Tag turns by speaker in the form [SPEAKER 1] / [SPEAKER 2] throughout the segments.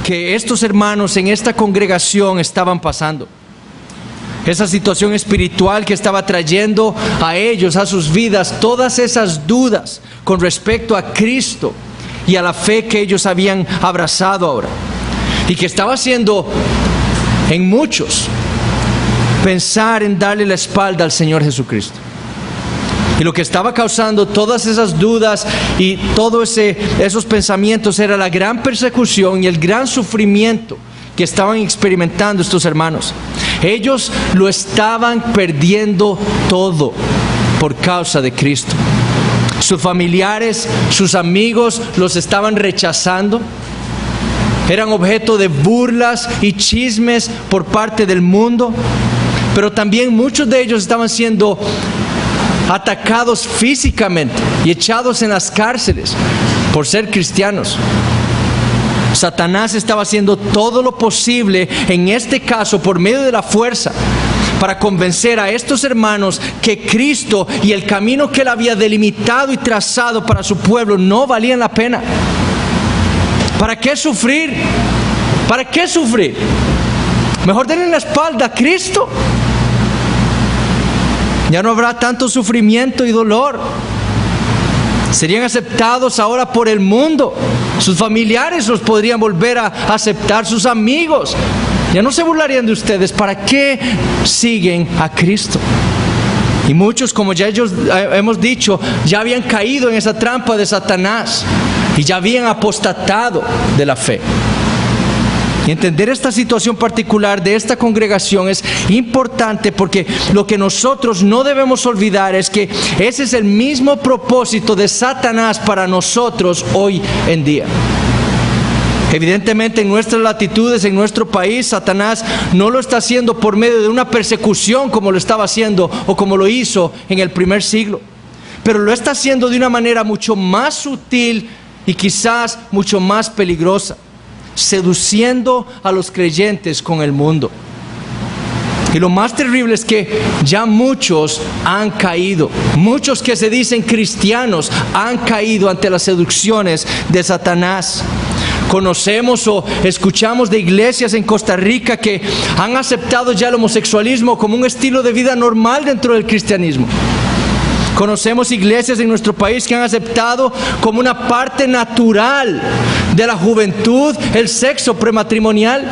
[SPEAKER 1] Que estos hermanos en esta congregación estaban pasando. Esa situación espiritual que estaba trayendo a ellos, a sus vidas, todas esas dudas con respecto a Cristo y a la fe que ellos habían abrazado ahora. Y que estaba haciendo en muchos pensar en darle la espalda al Señor Jesucristo. Y lo que estaba causando todas esas dudas y todos esos pensamientos era la gran persecución y el gran sufrimiento que estaban experimentando estos hermanos. Ellos lo estaban perdiendo todo por causa de Cristo. Sus familiares, sus amigos los estaban rechazando. Eran objeto de burlas y chismes por parte del mundo. Pero también muchos de ellos estaban siendo atacados físicamente y echados en las cárceles por ser cristianos. Satanás estaba haciendo todo lo posible, en este caso por medio de la fuerza, para convencer a estos hermanos que Cristo y el camino que él había delimitado y trazado para su pueblo no valían la pena. ¿Para qué sufrir? ¿Para qué sufrir? Mejor denle la espalda a Cristo. Ya no habrá tanto sufrimiento y dolor. Serían aceptados ahora por el mundo. Sus familiares los podrían volver a aceptar, sus amigos. Ya no se burlarían de ustedes. ¿Para qué siguen a Cristo? Y muchos, como ya hemos dicho, ya habían caído en esa trampa de Satanás y ya habían apostatado de la fe. Y entender esta situación particular de esta congregación es importante, porque lo que nosotros no debemos olvidar es que ese es el mismo propósito de Satanás para nosotros hoy en día. Evidentemente en nuestras latitudes, en nuestro país, Satanás no lo está haciendo por medio de una persecución como lo estaba haciendo o como lo hizo en el primer siglo. Pero lo está haciendo de una manera mucho más sutil y quizás mucho más peligrosa, seduciendo a los creyentes con el mundo. Y lo más terrible es que ya muchos han caído. Muchos que se dicen cristianos han caído ante las seducciones de Satanás. Conocemos o escuchamos de iglesias en Costa Rica que han aceptado ya el homosexualismo como un estilo de vida normal dentro del cristianismo. Conocemos iglesias en nuestro país que han aceptado como una parte natural de la juventud el sexo prematrimonial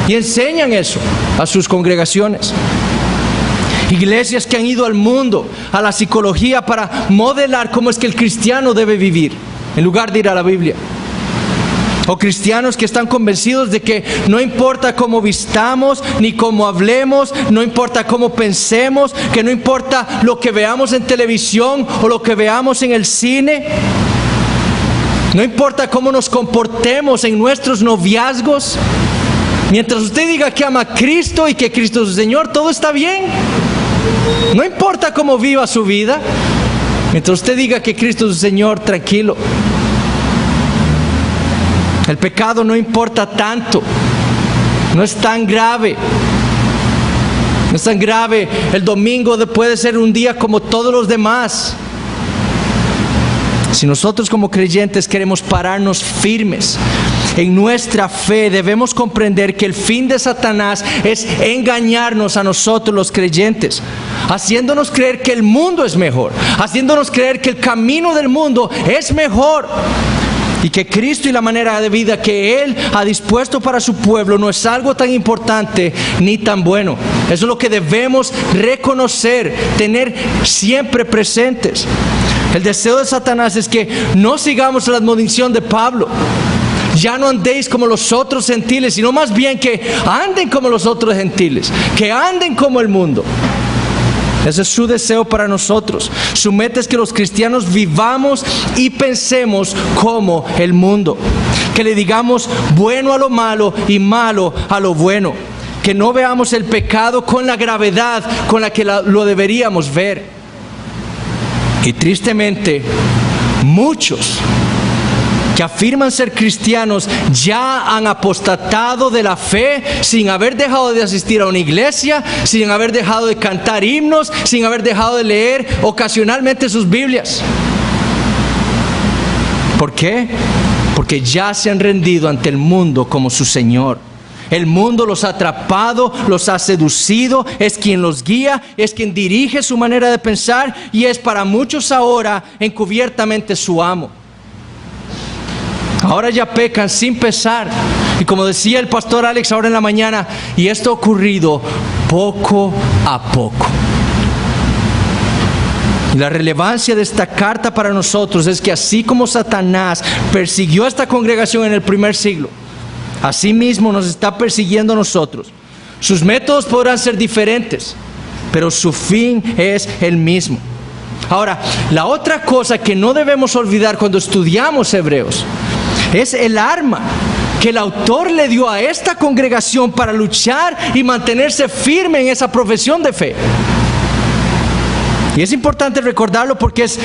[SPEAKER 1] y enseñan eso a sus congregaciones. Iglesias que han ido al mundo, a la psicología, para modelar cómo es que el cristiano debe vivir en lugar de ir a la Biblia. O cristianos que están convencidos de que no importa cómo vistamos, ni cómo hablemos, no importa cómo pensemos, que no importa lo que veamos en televisión o lo que veamos en el cine, no importa cómo nos comportemos en nuestros noviazgos, mientras usted diga que ama a Cristo y que Cristo es su Señor, todo está bien. No importa cómo viva su vida, mientras usted diga que Cristo es su Señor, tranquilo. El pecado no importa tanto, no es tan grave, no es tan grave. El domingo puede ser un día como todos los demás. Si nosotros como creyentes queremos pararnos firmes en nuestra fe, debemos comprender que el fin de Satanás es engañarnos a nosotros los creyentes, haciéndonos creer que el mundo es mejor, haciéndonos creer que el camino del mundo es mejor, y que Cristo y la manera de vida que Él ha dispuesto para su pueblo no es algo tan importante ni tan bueno. Eso es lo que debemos reconocer, tener siempre presentes. El deseo de Satanás es que no sigamos la admonición de Pablo. Ya no andéis como los otros gentiles, sino más bien que anden como los otros gentiles, que anden como el mundo. Ese es su deseo para nosotros. Su meta es que los cristianos vivamos y pensemos como el mundo. Que le digamos bueno a lo malo y malo a lo bueno. Que no veamos el pecado con la gravedad con la que lo deberíamos ver. Y tristemente, muchos que afirman ser cristianos ya han apostatado de la fe sin haber dejado de asistir a una iglesia, sin haber dejado de cantar himnos, sin haber dejado de leer ocasionalmente sus Biblias. ¿Por qué? porque ya se han rendido ante el mundo como su Señor. El mundo los ha atrapado, los ha seducido, es quien los guía, es quien dirige su manera de pensar y es para muchos ahora encubiertamente su amo. Ahora ya pecan sin pesar. Y como decía el pastor Alex ahora en la mañana, y esto ha ocurrido poco a poco. Y la relevancia de esta carta para nosotros es que así como Satanás persiguió a esta congregación en el primer siglo, así mismo nos está persiguiendo a nosotros. Sus métodos podrán ser diferentes, pero su fin es el mismo. Ahora, la otra cosa que no debemos olvidar cuando estudiamos Hebreos es el arma que el autor le dio a esta congregación para luchar y mantenerse firme en esa profesión de fe. Y es importante recordarlo porque es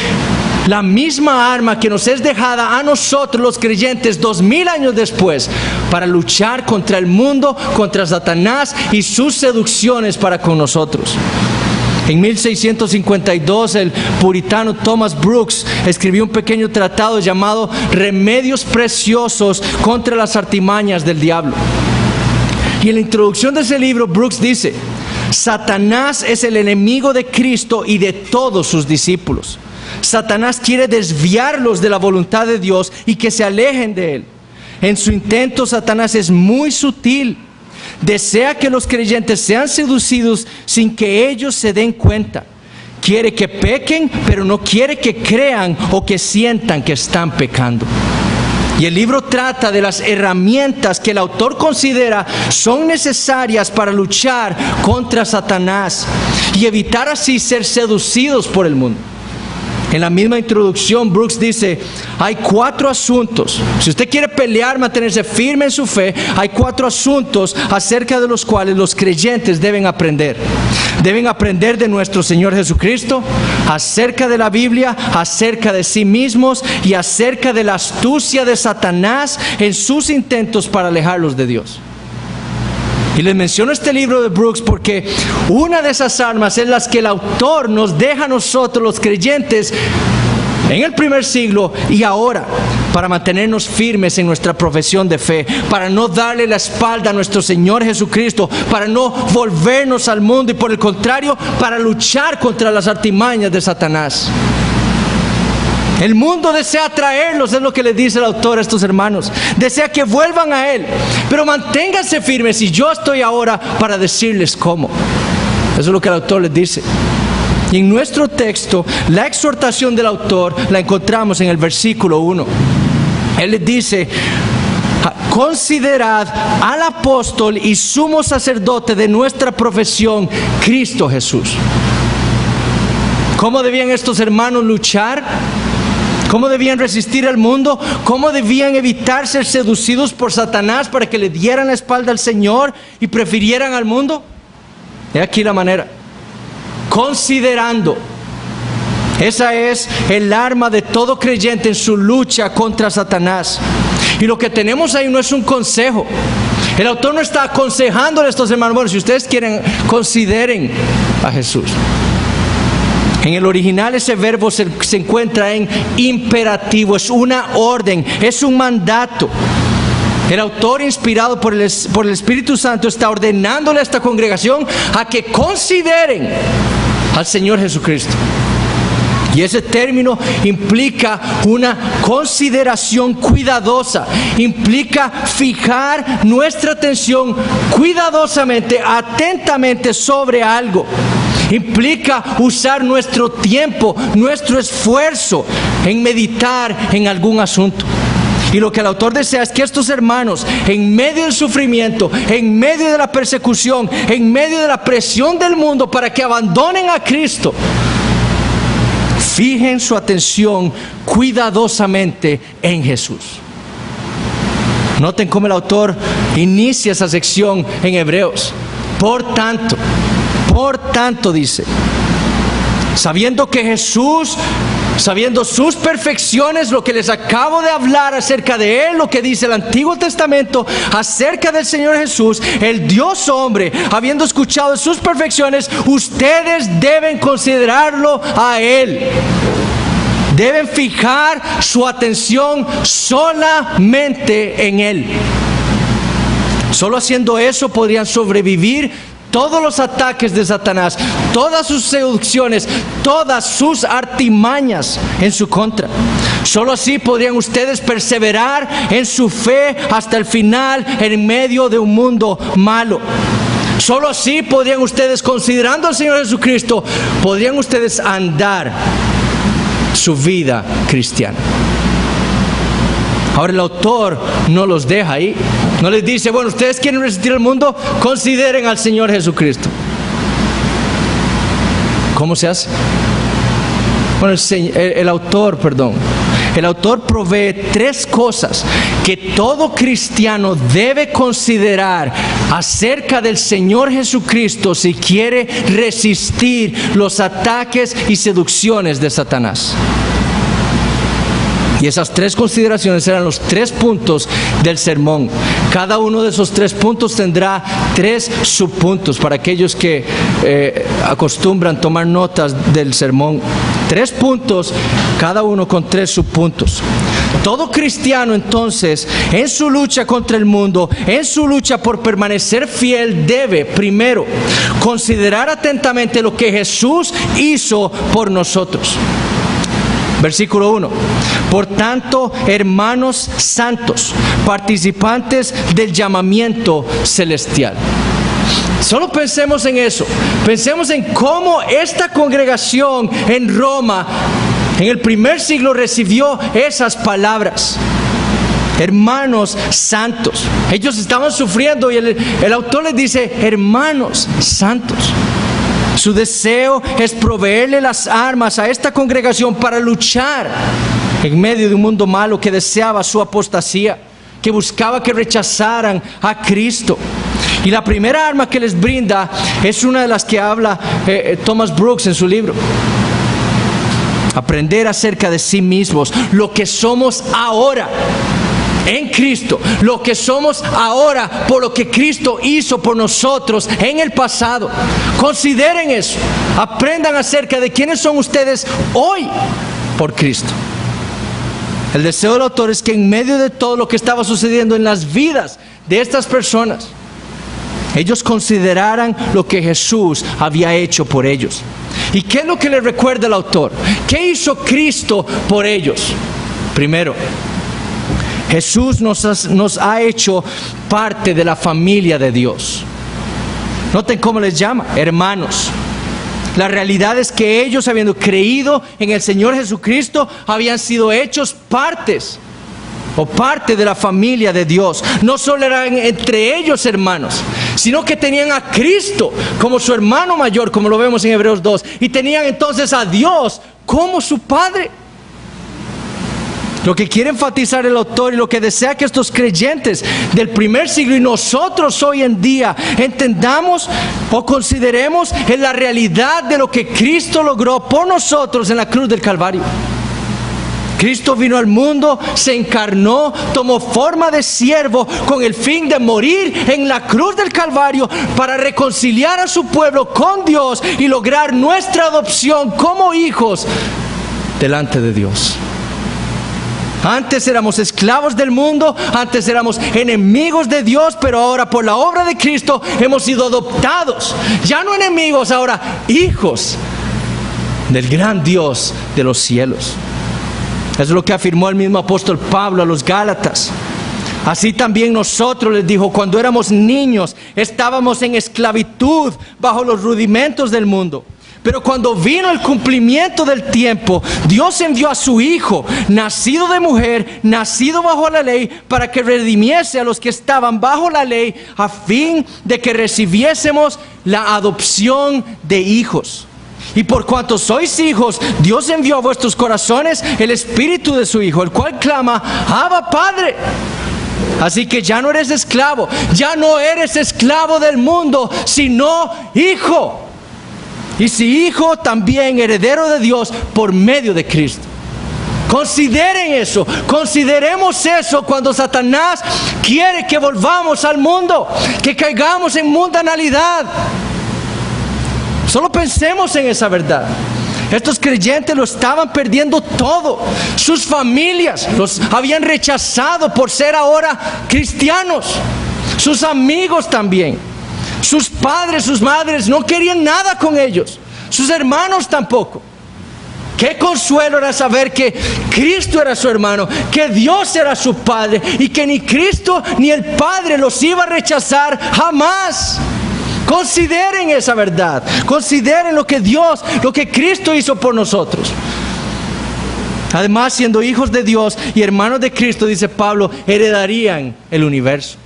[SPEAKER 1] la misma arma que nos es dejada a nosotros los creyentes 2000 años después para luchar contra el mundo, contra Satanás y sus seducciones para con nosotros. En 1652 el puritano Thomas Brooks escribió un pequeño tratado llamado Remedios Preciosos contra las artimañas del diablo. Y en la introducción de ese libro Brooks dice: Satanás es el enemigo de Cristo y de todos sus discípulos. Satanás quiere desviarlos de la voluntad de Dios y que se alejen de Él. En su intento, Satanás es muy sutil. Desea que los creyentes sean seducidos sin que ellos se den cuenta. Quiere que pequen, pero no quiere que crean o que sientan que están pecando. Y el libro trata de las herramientas que el autor considera son necesarias para luchar contra Satanás y evitar así ser seducidos por el mundo. En la misma introducción, Brooks dice: hay 4 asuntos. Si usted quiere pelear, mantenerse firme en su fe, hay 4 asuntos acerca de los cuales los creyentes deben aprender. Deben aprender de nuestro Señor Jesucristo, acerca de la Biblia, acerca de sí mismos y acerca de la astucia de Satanás en sus intentos para alejarlos de Dios. Y les menciono este libro de Brooks porque una de esas armas es las que el autor nos deja a nosotros los creyentes en el primer siglo y ahora, para mantenernos firmes en nuestra profesión de fe, para no darle la espalda a nuestro Señor Jesucristo, para no volvernos al mundo y por el contrario, para luchar contra las artimañas de Satanás. El mundo desea atraerlos, es lo que les dice el autor a estos hermanos. Desea que vuelvan a Él, pero manténganse firmes y yo estoy ahora para decirles cómo. Eso es lo que el autor les dice. Y en nuestro texto, la exhortación del autor la encontramos en el versículo 1. Él les dice: considerad al apóstol y sumo sacerdote de nuestra profesión, Cristo Jesús. ¿Cómo debían estos hermanos luchar? ¿Cómo debían resistir al mundo? ¿Cómo debían evitar ser seducidos por Satanás para que le dieran la espalda al Señor y prefirieran al mundo? He aquí la manera: considerando. Esa es el arma de todo creyente en su lucha contra Satanás. Y lo que tenemos ahí no es un consejo. El autor no está aconsejándole a estos hermanos: bueno, si ustedes quieren, consideren a Jesús. En el original ese verbo se encuentra en imperativo, es una orden, es un mandato. El autor, inspirado por el Espíritu Santo, está ordenándole a esta congregación a que consideren al Señor Jesucristo. Y ese término implica una consideración cuidadosa, implica fijar nuestra atención cuidadosamente, atentamente sobre algo. Implica usar nuestro tiempo, nuestro esfuerzo en meditar en algún asunto. Y lo que el autor desea es que estos hermanos, en medio del sufrimiento, en medio de la persecución, en medio de la presión del mundo para que abandonen a Cristo, fijen su atención cuidadosamente en Jesús. Noten cómo el autor inicia esa sección en Hebreos. Por tanto, dice, sabiendo que Jesús, sabiendo sus perfecciones, lo que les acabo de hablar acerca de Él, lo que dice el Antiguo Testamento acerca del Señor Jesús, el Dios hombre, habiendo escuchado sus perfecciones, ustedes deben considerarlo a Él. Deben fijar su atención solamente en Él. Solo haciendo eso podrían sobrevivir todos los ataques de Satanás, todas sus seducciones, todas sus artimañas en su contra. Solo así podrían ustedes perseverar en su fe hasta el final en medio de un mundo malo. Solo así podrían ustedes, considerando al Señor Jesucristo, podrían ustedes andar su vida cristiana. Ahora el autor no los deja ahí. No les dice, bueno, ustedes quieren resistir al mundo, consideren al Señor Jesucristo. ¿Cómo se hace? Bueno, el autor provee 3 cosas que todo cristiano debe considerar acerca del Señor Jesucristo si quiere resistir los ataques y seducciones de Satanás. Y esas 3 consideraciones eran los 3 puntos del sermón. Cada uno de esos 3 puntos tendrá 3 subpuntos para aquellos que acostumbran tomar notas del sermón. 3 puntos, cada uno con 3 subpuntos. Todo cristiano entonces, en su lucha contra el mundo, en su lucha por permanecer fiel, debe primero considerar atentamente lo que Jesús hizo por nosotros. Versículo 1. Por tanto, hermanos santos, participantes del llamamiento celestial. Solo pensemos en eso. Pensemos en cómo esta congregación en Roma, en el primer siglo, recibió esas palabras. Hermanos santos. Ellos estaban sufriendo y el autor les dice, hermanos santos. Su deseo es proveerle las armas a esta congregación para luchar en medio de un mundo malo que deseaba su apostasía, que buscaba que rechazaran a Cristo. Y la primera arma que les brinda es una de las que habla Thomas Brooks en su libro. Aprender acerca de sí mismos, lo que somos ahora en Cristo, lo que somos ahora por lo que Cristo hizo por nosotros en el pasado. Consideren eso, aprendan acerca de quiénes son ustedes hoy por Cristo. El deseo del autor es que en medio de todo lo que estaba sucediendo en las vidas de estas personas, ellos consideraran lo que Jesús había hecho por ellos. ¿Y qué es lo que les recuerda el autor? ¿Qué hizo Cristo por ellos? Primero, Jesús nos ha hecho parte de la familia de Dios. Noten cómo les llama, hermanos. La realidad es que ellos, habiendo creído en el Señor Jesucristo, habían sido hechos parte de la familia de Dios. No solo eran entre ellos hermanos, sino que tenían a Cristo como su hermano mayor, como lo vemos en Hebreos 2, y tenían entonces a Dios como su Padre. Lo que quiere enfatizar el autor y lo que desea que estos creyentes del primer siglo y nosotros hoy en día entendamos o consideremos es la realidad de lo que Cristo logró por nosotros en la cruz del Calvario. Cristo vino al mundo, se encarnó, tomó forma de siervo con el fin de morir en la cruz del Calvario para reconciliar a su pueblo con Dios y lograr nuestra adopción como hijos delante de Dios. Antes éramos esclavos del mundo, antes éramos enemigos de Dios, pero ahora por la obra de Cristo hemos sido adoptados. Ya no enemigos, ahora hijos del gran Dios de los cielos. Eso es lo que afirmó el mismo apóstol Pablo a los Gálatas. Así también nosotros, les dijo, cuando éramos niños, estábamos en esclavitud bajo los rudimentos del mundo. Pero cuando vino el cumplimiento del tiempo, Dios envió a su Hijo, nacido de mujer, nacido bajo la ley, para que redimiese a los que estaban bajo la ley, a fin de que recibiésemos la adopción de hijos. Y por cuanto sois hijos, Dios envió a vuestros corazones el Espíritu de su Hijo, el cual clama, Abba, Padre. Así que ya no eres esclavo, ya no eres esclavo del mundo, sino hijo. Y si hijo, también heredero de Dios por medio de Cristo. Consideren eso, consideremos eso cuando Satanás quiere que volvamos al mundo, que caigamos en mundanalidad. Solo pensemos en esa verdad. Estos creyentes lo estaban perdiendo todo. Sus familias los habían rechazado por ser ahora cristianos. Sus amigos también. Sus padres, sus madres no querían nada con ellos. Sus hermanos tampoco. Qué consuelo era saber que Cristo era su hermano, que Dios era su Padre y que ni Cristo ni el Padre los iba a rechazar jamás. Consideren esa verdad. Consideren lo que Dios, lo que Cristo hizo por nosotros. Además, siendo hijos de Dios y hermanos de Cristo, dice Pablo, heredarían el universo.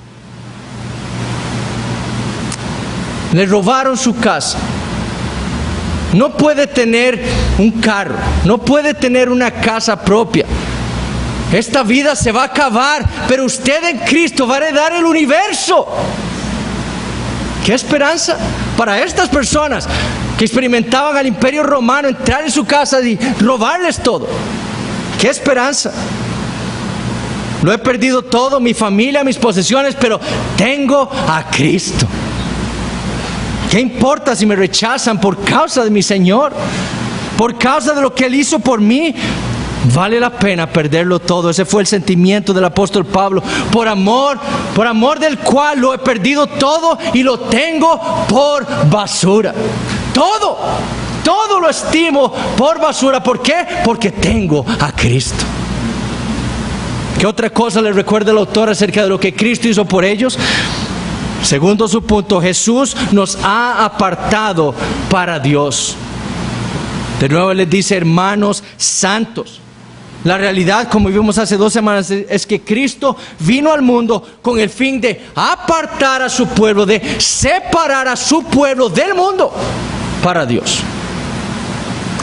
[SPEAKER 1] Le robaron su casa. No puede tener un carro, no puede tener una casa propia. Esta vida se va a acabar, pero usted en Cristo va a heredar el universo. ¿Qué esperanza para estas personas que experimentaban al imperio romano entrar en su casa y robarles todo? ¿Qué esperanza? Lo he perdido todo, mi familia, mis posesiones, pero tengo a Cristo. ¿Qué importa si me rechazan por causa de mi Señor? Por causa de lo que Él hizo por mí. Vale la pena perderlo todo. Ese fue el sentimiento del apóstol Pablo. Por amor del cual lo he perdido todo y lo tengo por basura. Todo lo estimo por basura. ¿Por qué? Porque tengo a Cristo. ¿Qué otra cosa les recuerda el autor acerca de lo que Cristo hizo por ellos? Segundo su punto, Jesús nos ha apartado para Dios. De nuevo les dice, hermanos santos. La realidad, como vimos hace 2 semanas, es que Cristo vino al mundo con el fin de apartar a su pueblo, de separar a su pueblo del mundo para Dios.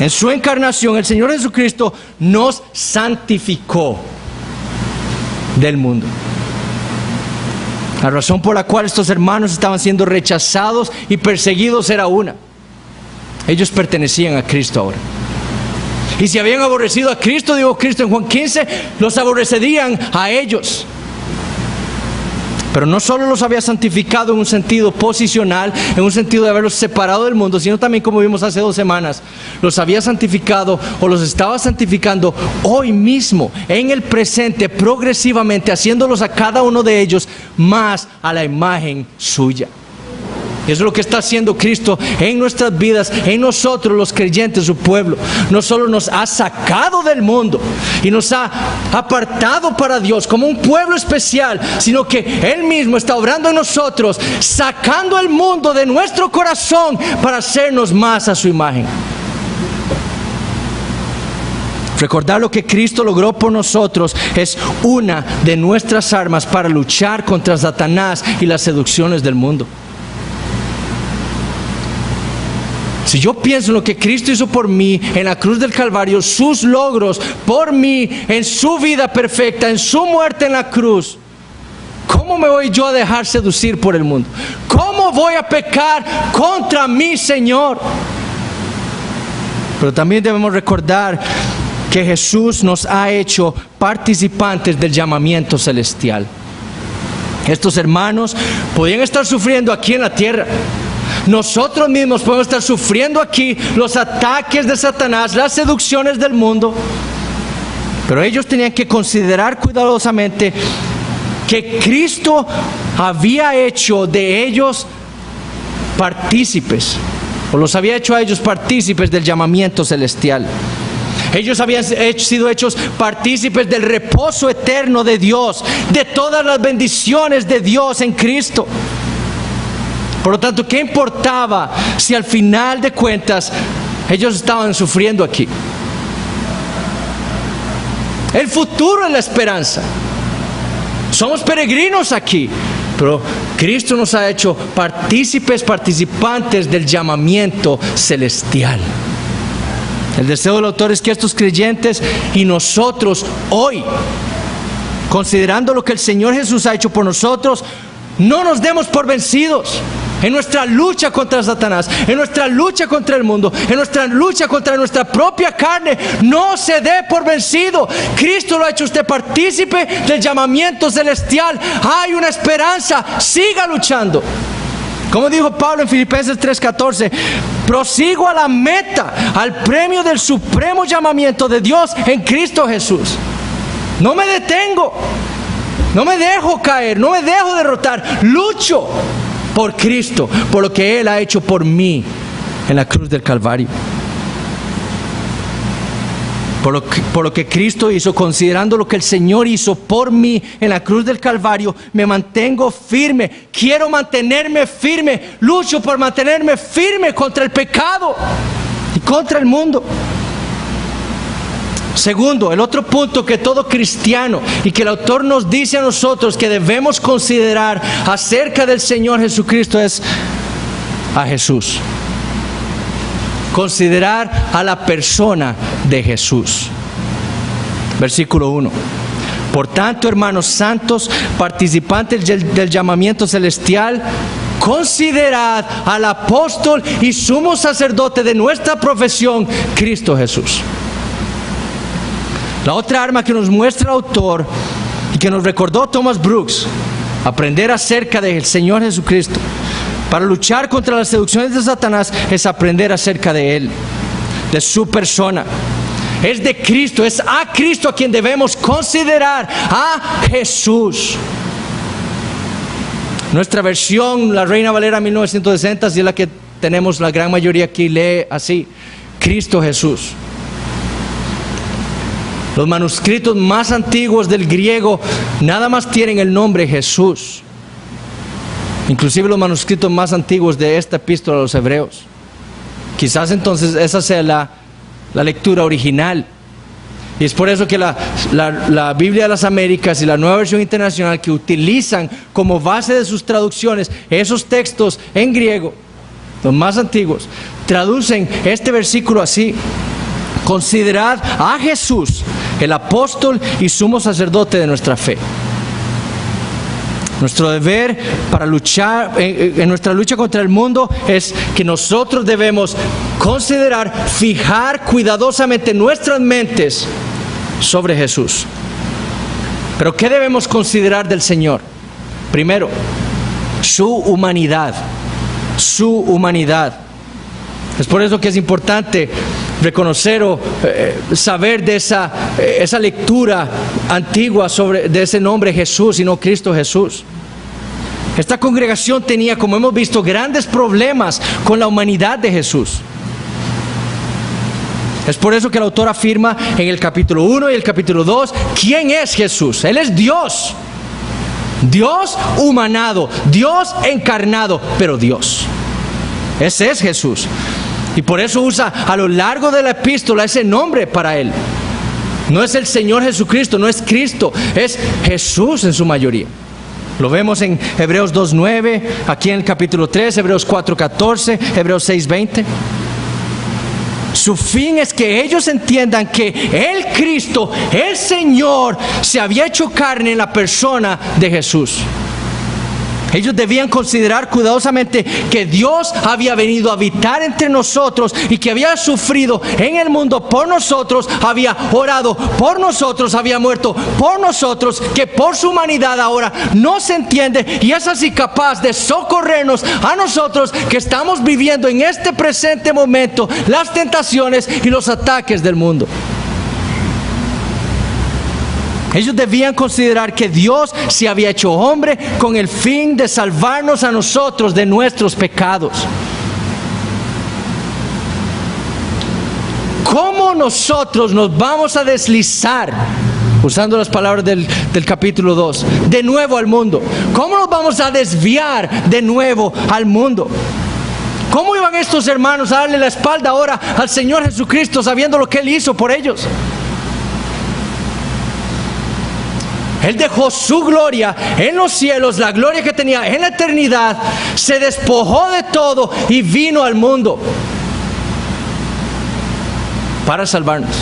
[SPEAKER 1] En su encarnación, el Señor Jesucristo nos santificó del mundo. La razón por la cual estos hermanos estaban siendo rechazados y perseguidos era una. Ellos pertenecían a Cristo ahora. Y si habían aborrecido a Cristo, dijo Cristo en Juan 15, los aborrecerían a ellos. Pero no solo los había santificado en un sentido posicional, en un sentido de haberlos separado del mundo, sino también, como vimos hace 2 semanas, los había santificado o los estaba santificando hoy mismo, en el presente, progresivamente, haciéndolos a cada uno de ellos más a la imagen suya. Eso es lo que está haciendo Cristo en nuestras vidas, en nosotros los creyentes, su pueblo. No solo nos ha sacado del mundo y nos ha apartado para Dios como un pueblo especial, sino que Él mismo está obrando en nosotros, sacando el mundo de nuestro corazón para hacernos más a su imagen. Recordar lo que Cristo logró por nosotros es una de nuestras armas para luchar contra Satanás y las seducciones del mundo. Si yo pienso en lo que Cristo hizo por mí en la cruz del Calvario, sus logros por mí, en su vida perfecta, en su muerte en la cruz, ¿cómo me voy yo a dejar seducir por el mundo? ¿Cómo voy a pecar contra mi Señor? Pero también debemos recordar que Jesús nos ha hecho participantes del llamamiento celestial. Estos hermanos podían estar sufriendo aquí en la tierra. Nosotros mismos podemos estar sufriendo aquí los ataques de Satanás, las seducciones del mundo. Pero ellos tenían que considerar cuidadosamente que Cristo había hecho de ellos partícipes, o los había hecho a ellos partícipes del llamamiento celestial. Ellos habían sido hechos partícipes del reposo eterno de Dios, de todas las bendiciones de Dios en Cristo. Por lo tanto, ¿qué importaba si al final de cuentas ellos estaban sufriendo aquí? El futuro es la esperanza. Somos peregrinos aquí, pero Cristo nos ha hecho participantes del llamamiento celestial. El deseo del autor es que estos creyentes y nosotros hoy, considerando lo que el Señor Jesús ha hecho por nosotros, no nos demos por vencidos en nuestra lucha contra Satanás, en nuestra lucha contra el mundo, en nuestra lucha contra nuestra propia carne. No se dé por vencido. Cristo lo ha hecho usted partícipe del llamamiento celestial. Hay una esperanza. Siga luchando. Como dijo Pablo en Filipenses 3:14, Prosigo a la meta, al premio del supremo llamamiento de Dios en Cristo Jesús. No me detengo, no me dejo caer, no me dejo derrotar. Lucho por Cristo, por lo que Él ha hecho por mí en la cruz del Calvario. Por lo que Cristo hizo, considerando lo que el Señor hizo por mí en la cruz del Calvario, me mantengo firme. Quiero mantenerme firme. Lucho por mantenerme firme contra el pecado y contra el mundo. Segundo, el otro punto que todo cristiano y que el autor nos dice a nosotros que debemos considerar acerca del Señor Jesucristo es a Jesús. Considerar a la persona de Jesús. Versículo 1. Por tanto, hermanos santos, participantes del llamamiento celestial, considerad al apóstol y sumo sacerdote de nuestra profesión, Cristo Jesús. La otra arma que nos muestra el autor y que nos recordó Thomas Brooks, aprender acerca del Señor Jesucristo para luchar contra las seducciones de Satanás, es aprender acerca de Él, de su persona. Es de Cristo, es a Cristo a quien debemos considerar, a Jesús. Nuestra versión, la Reina Valera 1960, es la que tenemos la gran mayoría aquí, lee así: Cristo Jesús. Los manuscritos más antiguos del griego nada más tienen el nombre Jesús. Inclusive los manuscritos más antiguos de esta epístola a los hebreos. Quizás entonces esa sea la lectura original. Y es por eso que la Biblia de las Américas y la Nueva Versión Internacional, que utilizan como base de sus traducciones esos textos en griego, los más antiguos, traducen este versículo así: considerad a Jesús, el apóstol y sumo sacerdote de nuestra fe. Nuestro deber para luchar, en nuestra lucha contra el mundo, es que nosotros debemos considerar, fijar cuidadosamente nuestras mentes sobre Jesús. Pero ¿qué debemos considerar del Señor? Primero, su humanidad. Su humanidad. Es por eso que es importante reconocer o saber de esa lectura antigua de ese nombre Jesús y no Cristo Jesús. Esta congregación tenía, como hemos visto, grandes problemas con la humanidad de Jesús. Es por eso que el autor afirma en el capítulo 1 y el capítulo 2, ¿quién es Jesús? Él es Dios. Dios humanado, Dios encarnado, pero Dios. Ese es Jesús. Y por eso usa a lo largo de la epístola ese nombre para Él. No es el Señor Jesucristo, no es Cristo, es Jesús en su mayoría. Lo vemos en Hebreos 2:9, aquí en el capítulo 3, Hebreos 4:14, Hebreos 6:20. Su fin es que ellos entiendan que el Cristo, el Señor, se había hecho carne en la persona de Jesús. Ellos debían considerar cuidadosamente que Dios había venido a habitar entre nosotros y que había sufrido en el mundo por nosotros, había orado por nosotros, había muerto por nosotros, que por su humanidad ahora no se entiende y es así capaz de socorrernos a nosotros que estamos viviendo en este presente momento las tentaciones y los ataques del mundo. Ellos debían considerar que Dios se había hecho hombre con el fin de salvarnos a nosotros de nuestros pecados. ¿Cómo nosotros nos vamos a deslizar, usando las palabras del capítulo 2, de nuevo al mundo? ¿Cómo nos vamos a desviar de nuevo al mundo? ¿Cómo iban estos hermanos a darle la espalda ahora al Señor Jesucristo sabiendo lo que Él hizo por ellos? Él dejó su gloria en los cielos, la gloria que tenía en la eternidad, se despojó de todo y vino al mundo para salvarnos.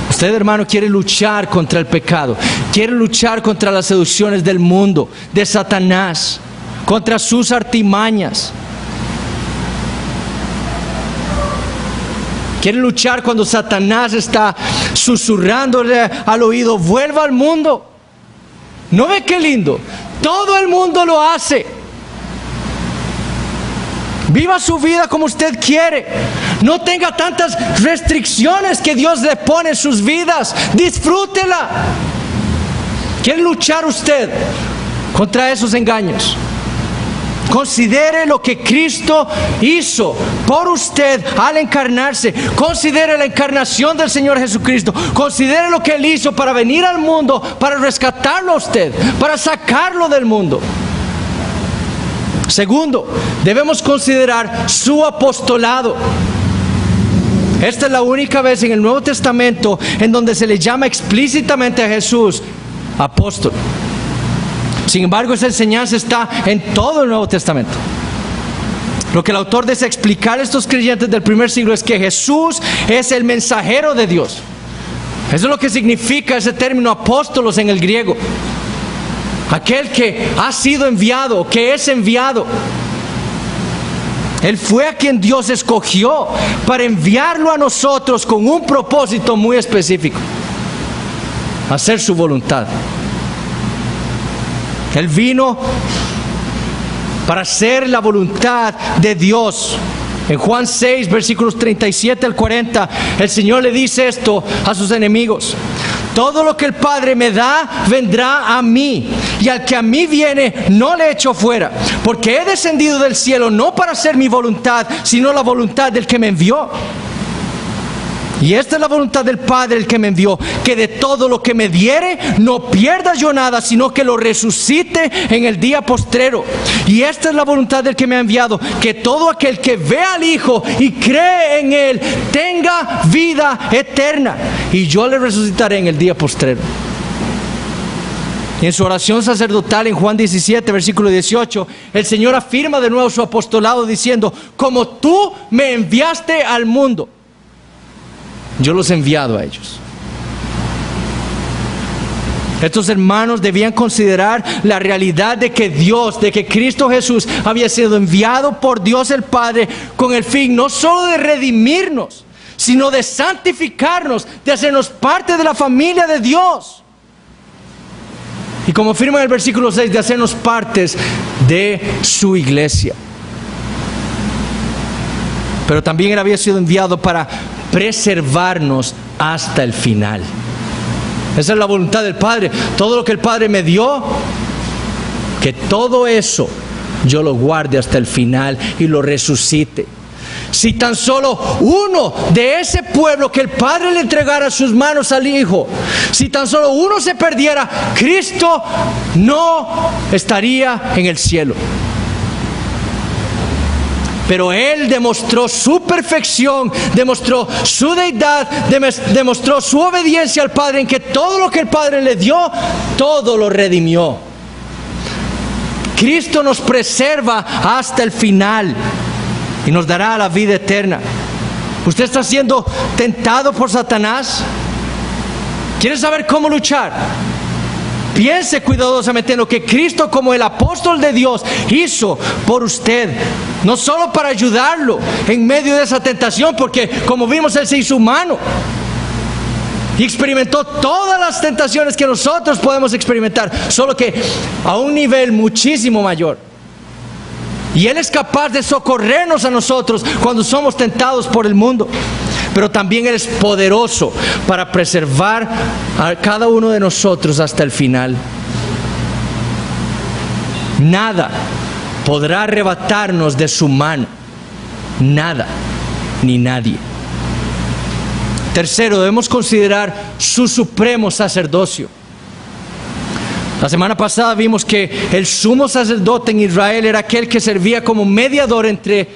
[SPEAKER 1] Usted, hermano, quiere luchar contra el pecado, quiere luchar contra las seducciones del mundo, de Satanás, contra sus artimañas. Quiere luchar cuando Satanás está susurrándole al oído: vuelva al mundo. ¿No ve qué lindo? Todo el mundo lo hace. Viva su vida como usted quiere. No tenga tantas restricciones que Dios le pone en sus vidas. Disfrútela. ¿Quiere luchar usted contra esos engaños? Considere lo que Cristo hizo por usted al encarnarse. Considere la encarnación del Señor Jesucristo. Considere lo que Él hizo para venir al mundo, para rescatarlo a usted, para sacarlo del mundo. Segundo, debemos considerar su apostolado. Esta es la única vez en el Nuevo Testamento en donde se le llama explícitamente a Jesús apóstol. Sin embargo, esa enseñanza está en todo el Nuevo Testamento. Lo que el autor desea explicar a estos creyentes del primer siglo es que Jesús es el mensajero de Dios. Eso es lo que significa ese término apóstolos en el griego. Aquel que ha sido enviado, que es enviado. Él fue a quien Dios escogió para enviarlo a nosotros con un propósito muy específico: hacer su voluntad. Él vino para hacer la voluntad de Dios. En Juan 6, versículos 37 al 40, el Señor le dice esto a sus enemigos: todo lo que el Padre me da, vendrá a mí, y al que a mí viene, no le echo fuera, porque he descendido del cielo no para hacer mi voluntad, sino la voluntad del que me envió. Y esta es la voluntad del Padre, el que me envió, que de todo lo que me diere, no pierda yo nada, sino que lo resucite en el día postrero. Y esta es la voluntad del que me ha enviado, que todo aquel que ve al Hijo y cree en Él, tenga vida eterna, y yo le resucitaré en el día postrero. Y en su oración sacerdotal en Juan 17, versículo 18, el Señor afirma de nuevo su apostolado diciendo: como tú me enviaste al mundo, yo los he enviado a ellos. Estos hermanos debían considerar la realidad de que Dios, de que Cristo Jesús había sido enviado por Dios el Padre con el fin no solo de redimirnos, sino de santificarnos, de hacernos parte de la familia de Dios. Y como afirma en el versículo 6, de hacernos partes de su iglesia. Pero también Él había sido enviado para preservarnos hasta el final. Esa es la voluntad del Padre. Todo lo que el Padre me dio, que todo eso yo lo guarde hasta el final y lo resucite. Si tan solo uno de ese pueblo que el Padre le entregara a sus manos al Hijo, si tan solo uno se perdiera, Cristo no estaría en el cielo. Pero Él demostró su perfección, demostró su deidad, demostró su obediencia al Padre, en que todo lo que el Padre le dio, todo lo redimió. Cristo nos preserva hasta el final y nos dará la vida eterna. ¿Usted está siendo tentado por Satanás? ¿Quiere saber cómo luchar? Piense cuidadosamente en lo que Cristo, como el apóstol de Dios, hizo por usted. No solo para ayudarlo en medio de esa tentación, porque como vimos, Él se hizo humano y experimentó todas las tentaciones que nosotros podemos experimentar, solo que a un nivel muchísimo mayor. Y Él es capaz de socorrernos a nosotros cuando somos tentados por el mundo. Pero también Él es poderoso para preservar a cada uno de nosotros hasta el final. Nada podrá arrebatarnos de su mano. Nada, ni nadie. Tercero, debemos considerar su supremo sacerdocio. La semana pasada vimos que el sumo sacerdote en Israel era aquel que servía como mediador entre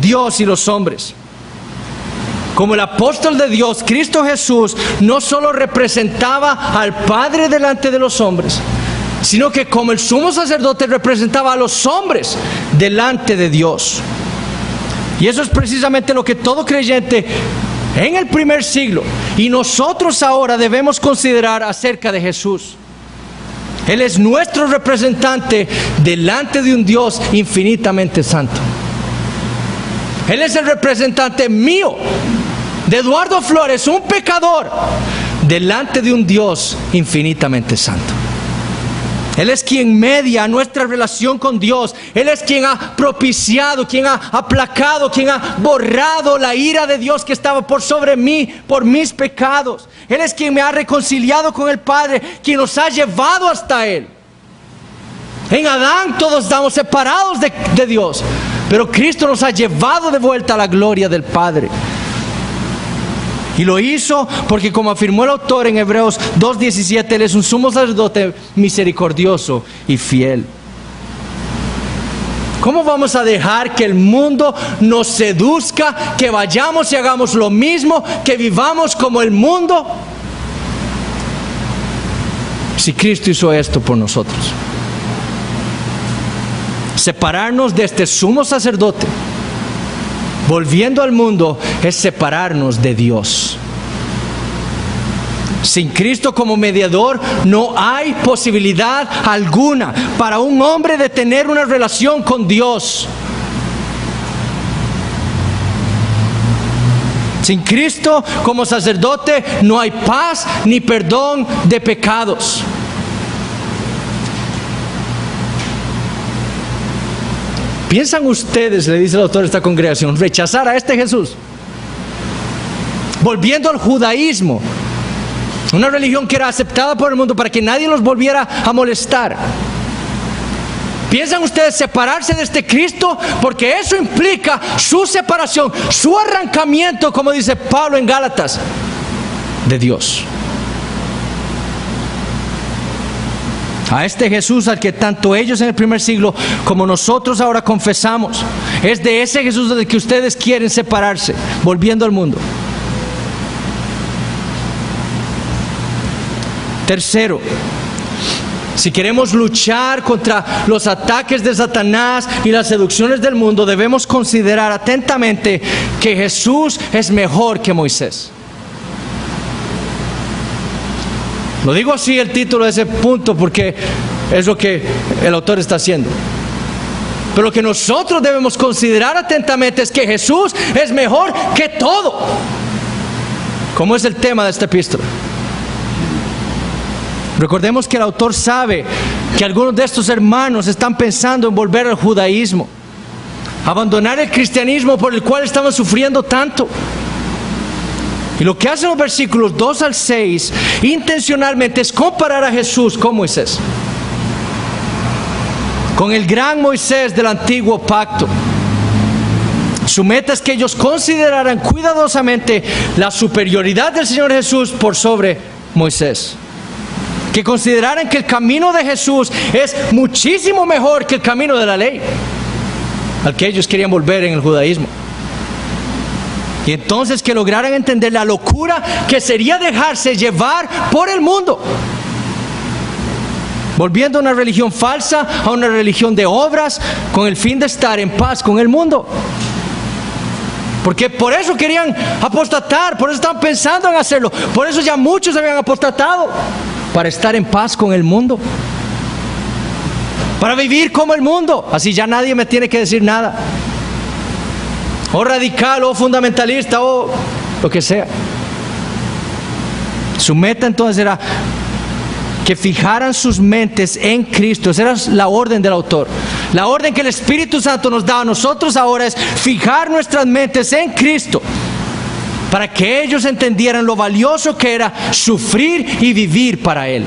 [SPEAKER 1] Dios y los hombres. Como el apóstol de Dios, Cristo Jesús no solo representaba al Padre delante de los hombres, sino que como el sumo sacerdote representaba a los hombres delante de Dios. Y eso es precisamente lo que todo creyente en el primer siglo y nosotros ahora debemos considerar acerca de Jesús. Él es nuestro representante delante de un Dios infinitamente santo. Él es el representante mío, de Eduardo Flores, un pecador, delante de un Dios infinitamente santo. Él es quien media nuestra relación con Dios. Él es quien ha propiciado, quien ha aplacado, quien ha borrado la ira de Dios que estaba por sobre mí, por mis pecados. Él es quien me ha reconciliado con el Padre, quien nos ha llevado hasta Él. En Adán todos estamos separados de Dios, pero Cristo nos ha llevado de vuelta a la gloria del Padre. Y lo hizo porque, como afirmó el autor en Hebreos 2:17, Él es un sumo sacerdote misericordioso y fiel. ¿Cómo vamos a dejar que el mundo nos seduzca, que vayamos y hagamos lo mismo, que vivamos como el mundo? Si Cristo hizo esto por nosotros. Separarnos de este sumo sacerdote, volviendo al mundo, es separarnos de Dios. Sin Cristo como mediador, no hay posibilidad alguna para un hombre de tener una relación con Dios. Sin Cristo como sacerdote, no hay paz ni perdón de pecados. ¿Piensan ustedes, le dice el autor de esta congregación, rechazar a este Jesús? Volviendo al judaísmo, una religión que era aceptada por el mundo para que nadie los volviera a molestar. ¿Piensan ustedes separarse de este Cristo? Porque eso implica su separación, su arrancamiento, como dice Pablo en Gálatas, de Dios. A este Jesús al que tanto ellos en el primer siglo como nosotros ahora confesamos, es de ese Jesús del que ustedes quieren separarse, volviendo al mundo. Tercero, si queremos luchar contra los ataques de Satanás y las seducciones del mundo, debemos considerar atentamente que Jesús es mejor que Moisés. Lo digo así el título de ese punto porque es lo que el autor está haciendo. Pero lo que nosotros debemos considerar atentamente es que Jesús es mejor que todo, como es el tema de esta epístola. Recordemos que el autor sabe que algunos de estos hermanos están pensando en volver al judaísmo, abandonar el cristianismo por el cual estaban sufriendo tanto. Y lo que hacen los versículos 2 al 6 intencionalmente es comparar a Jesús con Moisés, con el gran Moisés del antiguo pacto. Su meta es que ellos consideraran cuidadosamente la superioridad del Señor Jesús por sobre Moisés, que consideraran que el camino de Jesús es muchísimo mejor que el camino de la ley, al que ellos querían volver en el judaísmo. Y entonces que lograran entender la locura que sería dejarse llevar por el mundo, volviendo a una religión falsa, a una religión de obras, con el fin de estar en paz con el mundo. Porque por eso querían apostatar, por eso estaban pensando en hacerlo, por eso ya muchos habían apostatado, para estar en paz con el mundo, para vivir como el mundo, así ya nadie me tiene que decir nada, o radical, o fundamentalista, o lo que sea. Su meta entonces era que fijaran sus mentes en Cristo. Esa era la orden del autor. La orden que el Espíritu Santo nos da a nosotros ahora es fijar nuestras mentes en Cristo, para que ellos entendieran lo valioso que era sufrir y vivir para Él,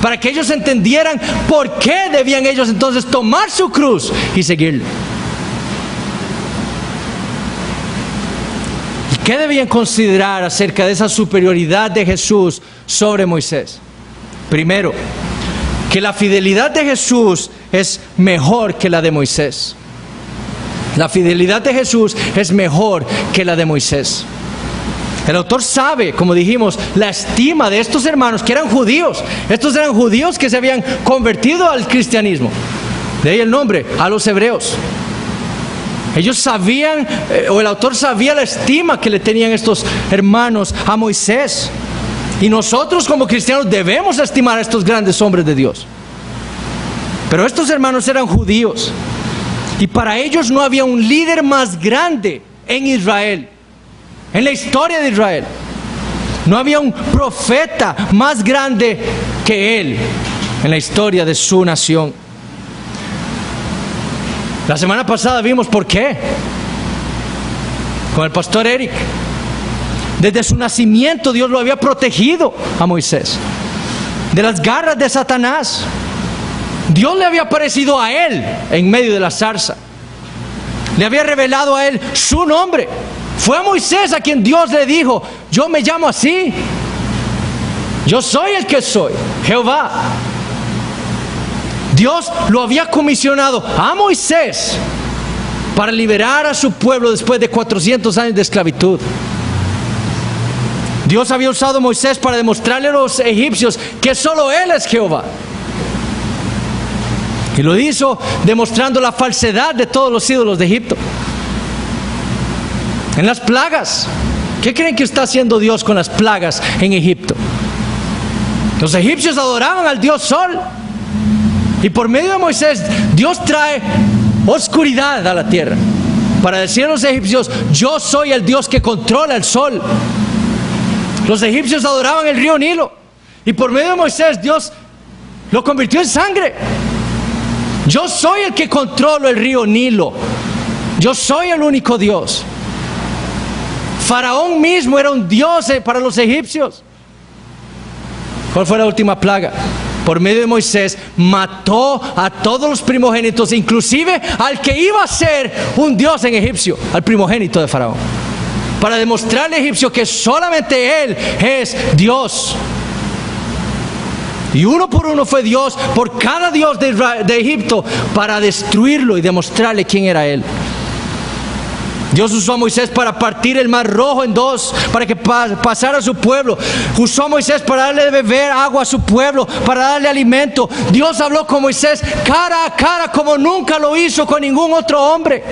[SPEAKER 1] para que ellos entendieran por qué debían ellos entonces tomar su cruz y seguirlo. ¿Qué debían considerar acerca de esa superioridad de Jesús sobre Moisés? Primero, que la fidelidad de Jesús es mejor que la de Moisés. La fidelidad de Jesús es mejor que la de Moisés. El autor sabe, como dijimos, la estima de estos hermanos que eran judíos. Estos eran judíos que se habían convertido al cristianismo. De ahí el nombre, a los hebreos. Ellos sabían, o el autor sabía la estima que le tenían estos hermanos a Moisés. Y nosotros como cristianos debemos estimar a estos grandes hombres de Dios. Pero estos hermanos eran judíos, y para ellos no había un líder más grande en Israel, en la historia de Israel. No había un profeta más grande que él en la historia de su nación. La semana pasada vimos por qué, con el pastor Eric. Desde su nacimiento Dios lo había protegido a Moisés de las garras de Satanás. Dios le había aparecido a él en medio de la zarza. Le había revelado a él su nombre. Fue a Moisés a quien Dios le dijo: yo me llamo así. Yo soy el que soy, Jehová. Dios lo había comisionado a Moisés para liberar a su pueblo después de 400 años de esclavitud. Dios había usado a Moisés para demostrarle a los egipcios que solo Él es Jehová. Y lo hizo demostrando la falsedad de todos los ídolos de Egipto. En las plagas, ¿qué creen que está haciendo Dios con las plagas en Egipto? Los egipcios adoraban al dios Sol. Y por medio de Moisés, Dios trae oscuridad a la tierra para decir a los egipcios: yo soy el Dios que controla el sol. Los egipcios adoraban el río Nilo, y por medio de Moisés Dios lo convirtió en sangre. Yo soy el que controlo el río Nilo. Yo soy el único Dios. Faraón mismo era un dios para los egipcios. ¿Cuál fue la última plaga? Por medio de Moisés mató a todos los primogénitos, inclusive al que iba a ser un dios en Egipcio, al primogénito de Faraón, para demostrarle al egipcio que solamente él es Dios. Y uno por uno fue Dios por cada dios de Egipto para destruirlo y demostrarle quién era él. Dios usó a Moisés para partir el mar Rojo en dos, para que pasara a su pueblo. Usó a Moisés para darle de beber agua a su pueblo, para darle alimento. Dios habló con Moisés cara a cara como nunca lo hizo con ningún otro hombre.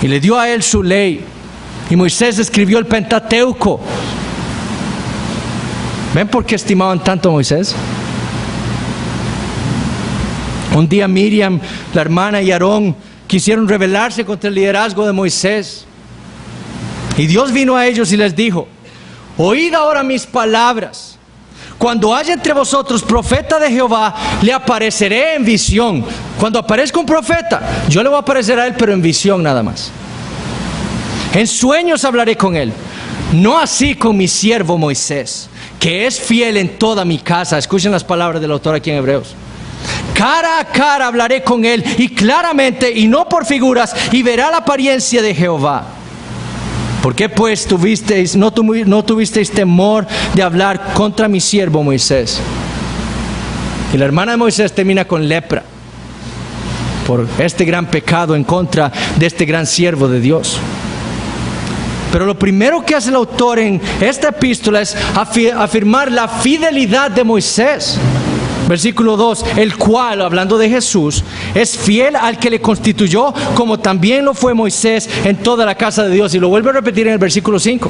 [SPEAKER 1] Y le dio a él su ley. Y Moisés escribió el Pentateuco. ¿Ven por qué estimaban tanto a Moisés? Un día Miriam, la hermana, y Aarón quisieron rebelarse contra el liderazgo de Moisés. Y Dios vino a ellos y les dijo: oíd ahora mis palabras. Cuando haya entre vosotros profeta de Jehová, le apareceré en visión. Cuando aparezca un profeta, yo le voy a aparecer a él, pero en visión nada más. En sueños hablaré con él. No así con mi siervo Moisés, que es fiel en toda mi casa. Escuchen las palabras del autor aquí en Hebreos. Cara a cara hablaré con él, y claramente, y no por figuras, y verá la apariencia de Jehová. ¿Por qué pues no tuvisteis temor de hablar contra mi siervo Moisés? Y la hermana de Moisés termina con lepra por este gran pecado en contra de este gran siervo de Dios. Pero lo primero que hace el autor en esta epístola es afirmar la fidelidad de Moisés. Versículo 2, el cual, hablando de Jesús, es fiel al que le constituyó, como también lo fue Moisés en toda la casa de Dios. Y lo vuelve a repetir en el versículo 5.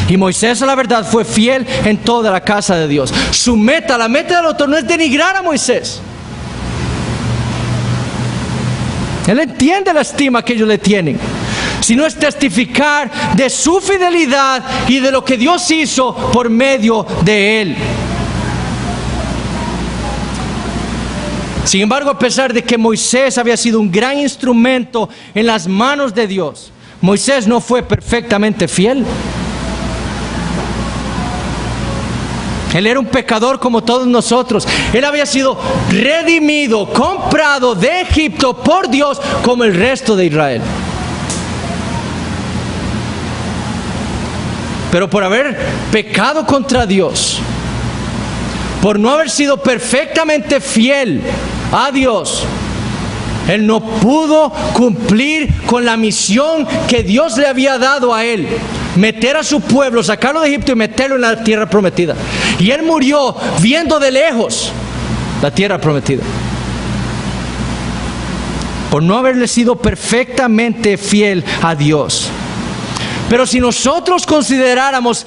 [SPEAKER 1] Y Moisés, a la verdad, fue fiel en toda la casa de Dios. Su meta, la meta del autor, no es denigrar a Moisés. Él entiende la estima que ellos le tienen, sino es testificar de su fidelidad y de lo que Dios hizo por medio de él. Sin embargo, a pesar de que Moisés había sido un gran instrumento en las manos de Dios, Moisés no fue perfectamente fiel. Él era un pecador como todos nosotros. Él había sido redimido, comprado de Egipto por Dios como el resto de Israel. Pero por haber pecado contra Dios, por no haber sido perfectamente fiel a Dios, él no pudo cumplir con la misión que Dios le había dado a él: meter a su pueblo, sacarlo de Egipto y meterlo en la tierra prometida. Y él murió viendo de lejos la tierra prometida, por no haberle sido perfectamente fiel a Dios. Pero si nosotros consideráramos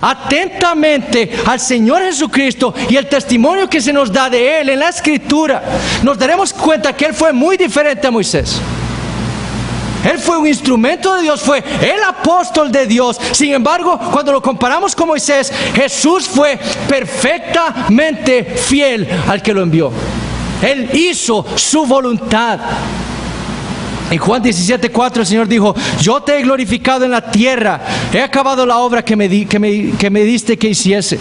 [SPEAKER 1] atentamente al Señor Jesucristo y el testimonio que se nos da de Él en la Escritura, nos daremos cuenta que Él fue muy diferente a Moisés. Él fue un instrumento de Dios, fue el apóstol de Dios. Sin embargo, cuando lo comparamos con Moisés, Jesús fue perfectamente fiel al que lo envió. Él hizo su voluntad. En Juan 17:4 el Señor dijo: yo te he glorificado en la tierra, he acabado la obra que me diste que hiciese.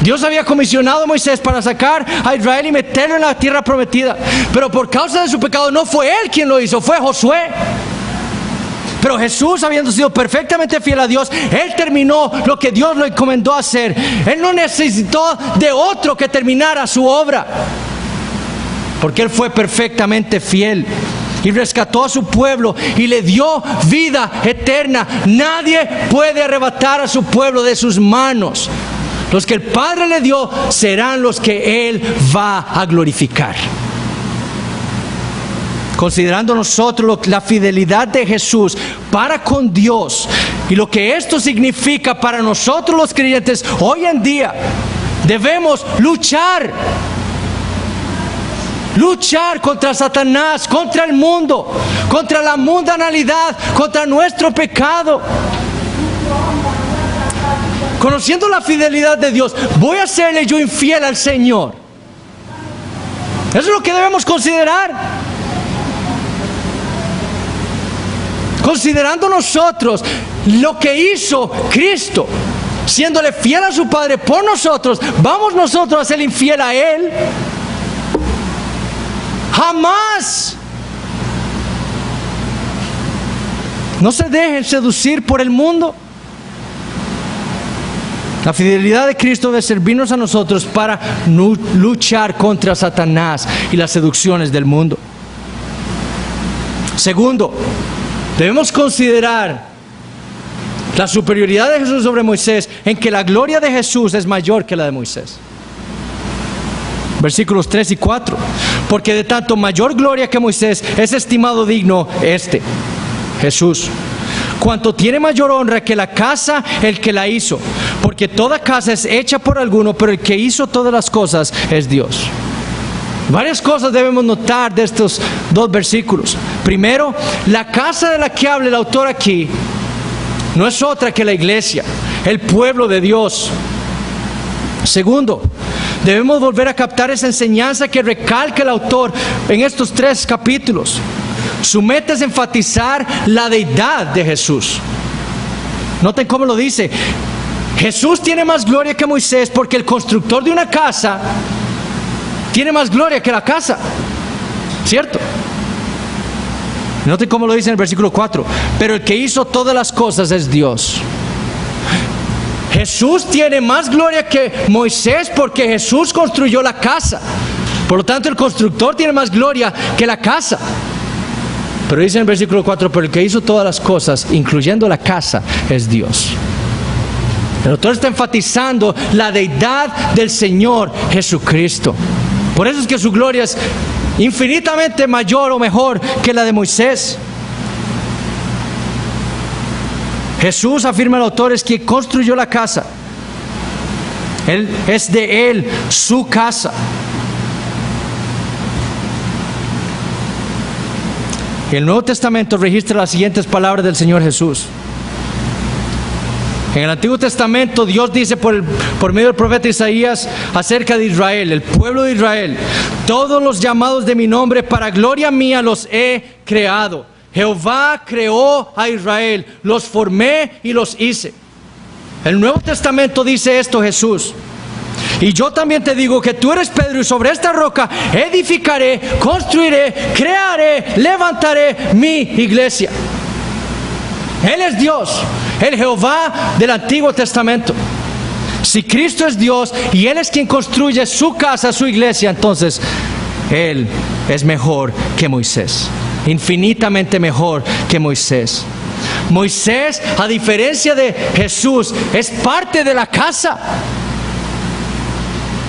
[SPEAKER 1] Dios había comisionado a Moisés para sacar a Israel y meterlo en la tierra prometida, pero por causa de su pecado no fue él quien lo hizo, fue Josué. Pero Jesús, habiendo sido perfectamente fiel a Dios, Él terminó lo que Dios lo encomendó a hacer. Él no necesitó de otro que terminara su obra, porque Él fue perfectamente fiel y rescató a su pueblo y le dio vida eterna. Nadie puede arrebatar a su pueblo de sus manos. Los que el Padre le dio serán los que Él va a glorificar. Considerando nosotros la fidelidad de Jesús para con Dios y lo que esto significa para nosotros los creyentes hoy en día, debemos luchar contra Satanás, contra el mundo, contra la mundanalidad, contra nuestro pecado. Conociendo la fidelidad de Dios, ¿voy a serle yo infiel al Señor? Eso es lo que debemos considerar. Considerando nosotros lo que hizo Cristo, siéndole fiel a su Padre por nosotros, ¿vamos nosotros a ser infiel a Él? Jamás. No se dejen seducir por el mundo. La fidelidad de Cristo debe servirnos a nosotros para luchar contra Satanás y las seducciones del mundo. Segundo, debemos considerar la superioridad de Jesús sobre Moisés, en que la gloria de Jesús es mayor que la de Moisés. Versículos 3 y 4. Porque de tanto mayor gloria que Moisés es estimado digno Jesús, cuanto tiene mayor honra que la casa el que la hizo. Porque toda casa es hecha por alguno, pero el que hizo todas las cosas es Dios. Varias cosas debemos notar de estos dos versículos. Primero, la casa de la que habla el autor aquí no es otra que la iglesia, el pueblo de Dios. Segundo, debemos volver a captar esa enseñanza que recalca el autor en estos 3 capítulos. Su meta es enfatizar la deidad de Jesús. Noten cómo lo dice. Jesús tiene más gloria que Moisés, porque el constructor de una casa tiene más gloria que la casa, ¿cierto? Noten cómo lo dice en el versículo 4. Pero el que hizo todas las cosas es Dios. Jesús tiene más gloria que Moisés, porque Jesús construyó la casa. Por lo tanto, el constructor tiene más gloria que la casa. Pero dice en el versículo 4, pero el que hizo todas las cosas, incluyendo la casa, es Dios. El autor está enfatizando la deidad del Señor Jesucristo. Por eso es que su gloria es infinitamente mayor o mejor que la de Moisés. Jesús, afirma el autor, es quien construyó la casa. Es de Él su casa. El Nuevo Testamento registra las siguientes palabras del Señor Jesús. En el Antiguo Testamento Dios dice por medio del profeta Isaías acerca de Israel, el pueblo de Israel: todos los llamados de mi nombre para gloria mía los he creado. Jehová creó a Israel, los formé y los hice. El Nuevo Testamento dice esto Jesús: y yo también te digo que tú eres Pedro, y sobre esta roca edificaré, construiré, crearé, levantaré mi iglesia. Él es Dios, el Jehová del Antiguo Testamento. Si Cristo es Dios y Él es quien construye su casa, su iglesia, entonces Él es mejor que Moisés, infinitamente mejor que Moisés. Moisés, a diferencia de Jesús, es parte de la casa.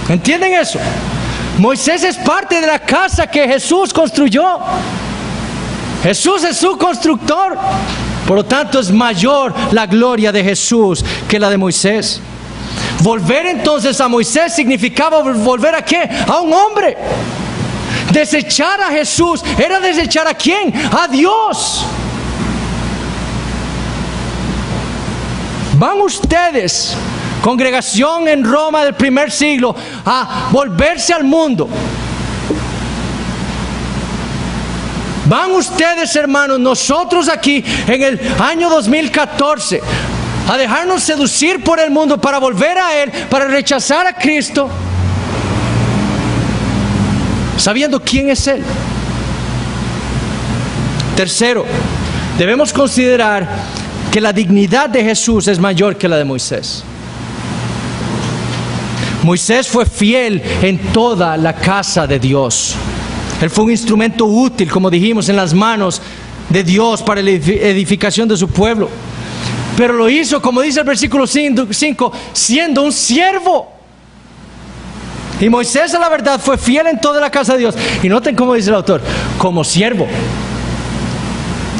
[SPEAKER 1] ¿Entienden eso? Moisés es parte de la casa que Jesús construyó. Jesús es su constructor. Por lo tanto, es mayor la gloria de Jesús que la de Moisés. Volver entonces a Moisés significaba volver ¿a qué? A un hombre. Desechar a Jesús era desechar ¿a quién? A Dios. ¿Van ustedes, congregación en Roma del primer siglo, a volverse al mundo? ¿Van ustedes, hermanos, nosotros aquí en el año 2014, a dejarnos seducir por el mundo para volver a Él, para rechazar a Cristo, sabiendo quién es Él? Tercero, debemos considerar que la dignidad de Jesús es mayor que la de Moisés. Moisés fue fiel en toda la casa de Dios. Él fue un instrumento útil, como dijimos, en las manos de Dios para la edificación de su pueblo. Pero lo hizo, como dice el versículo 5, siendo un siervo. Y Moisés, a la verdad, fue fiel en toda la casa de Dios. Y noten cómo dice el autor, como siervo.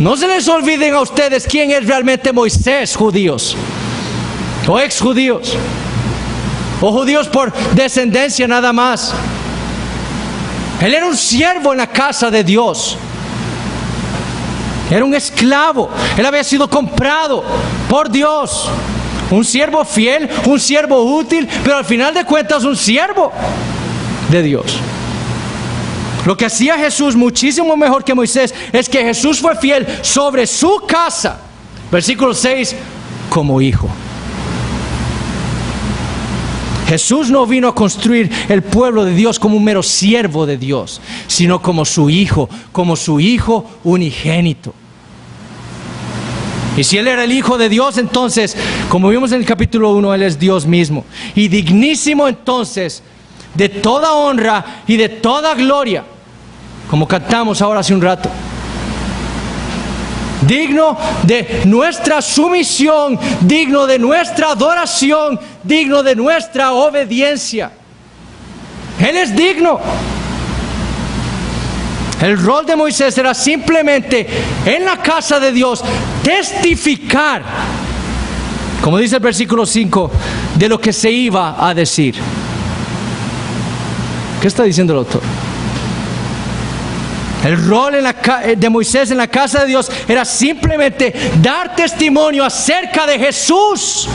[SPEAKER 1] No se les olviden a ustedes quién es realmente Moisés, judíos, o ex judíos, o judíos por descendencia nada más. Él era un siervo en la casa de Dios. Era un esclavo. Él había sido comprado por Dios. Un siervo fiel, un siervo útil, pero al final de cuentas un siervo de Dios. Lo que hacía Jesús muchísimo mejor que Moisés es que Jesús fue fiel sobre su casa. Versículo 6, como hijo. Jesús no vino a construir el pueblo de Dios como un mero siervo de Dios, sino como su hijo unigénito. Y si Él era el Hijo de Dios, entonces, como vimos en el capítulo 1, Él es Dios mismo. Y dignísimo entonces de toda honra y de toda gloria, como cantamos ahora hace un rato. Digno de nuestra sumisión, digno de nuestra adoración, digno de nuestra obediencia. Él es digno. El rol de Moisés era simplemente en la casa de Dios testificar, como dice el versículo 5, de lo que se iba a decir. ¿Qué está diciendo el autor? El rol de Moisés en la casa de Dios era simplemente dar testimonio acerca de Jesús,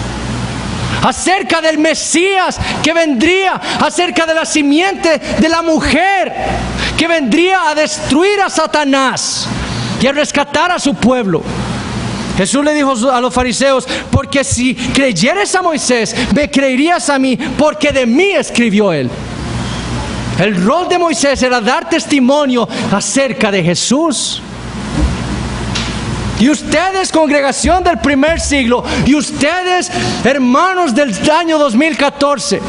[SPEAKER 1] acerca del Mesías que vendría, acerca de la simiente de la mujer que vendría a destruir a Satanás y a rescatar a su pueblo. Jesús le dijo a los fariseos, porque si creyeres a Moisés, me creerías a mí, porque de mí escribió él. El rol de Moisés era dar testimonio acerca de Jesús. Y ustedes, congregación del primer siglo, y ustedes, hermanos del año 2014,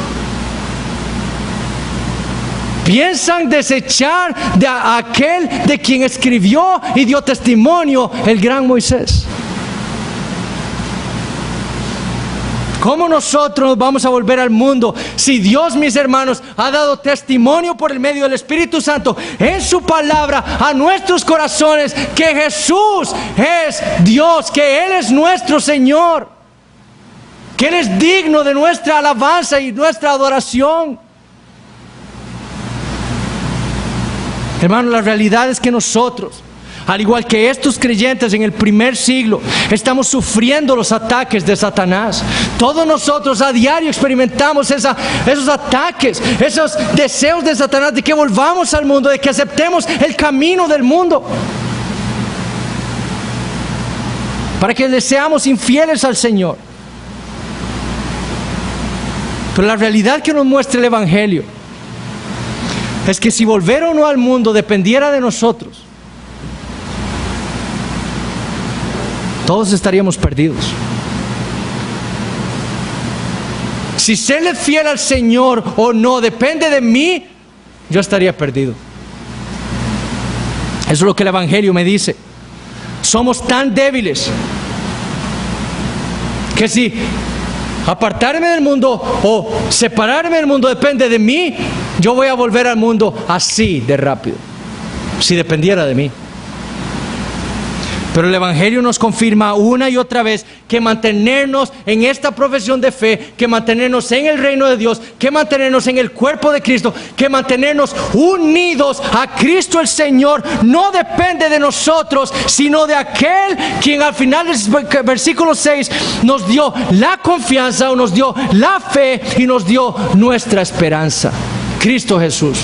[SPEAKER 1] piensan desechar de aquel de quien escribió y dio testimonio el gran Moisés. ¿Cómo nosotros nos vamos a volver al mundo si Dios, mis hermanos, ha dado testimonio por el medio del Espíritu Santo en su palabra a nuestros corazones que Jesús es Dios, que Él es nuestro Señor, que Él es digno de nuestra alabanza y nuestra adoración? Hermanos, la realidad es que nosotros, al igual que estos creyentes en el primer siglo, estamos sufriendo los ataques de Satanás. Todos nosotros a diario experimentamos esos ataques, esos deseos de Satanás de que volvamos al mundo, de que aceptemos el camino del mundo, para que le seamos infieles al Señor. Pero la realidad que nos muestra el Evangelio es que si volver o no al mundo dependiera de nosotros, todos estaríamos perdidos. Si serle fiel al Señor o no depende de mí, yo estaría perdido. Eso es lo que el Evangelio me dice. Somos tan débiles que si apartarme del mundo o separarme del mundo depende de mí, yo voy a volver al mundo así de rápido, si dependiera de mí. Pero el Evangelio nos confirma una y otra vez que mantenernos en esta profesión de fe, que mantenernos en el reino de Dios, que mantenernos en el cuerpo de Cristo, que mantenernos unidos a Cristo el Señor, no depende de nosotros, sino de aquel quien al final del versículo 6 nos dio la confianza, o nos dio la fe y nos dio nuestra esperanza, Cristo Jesús.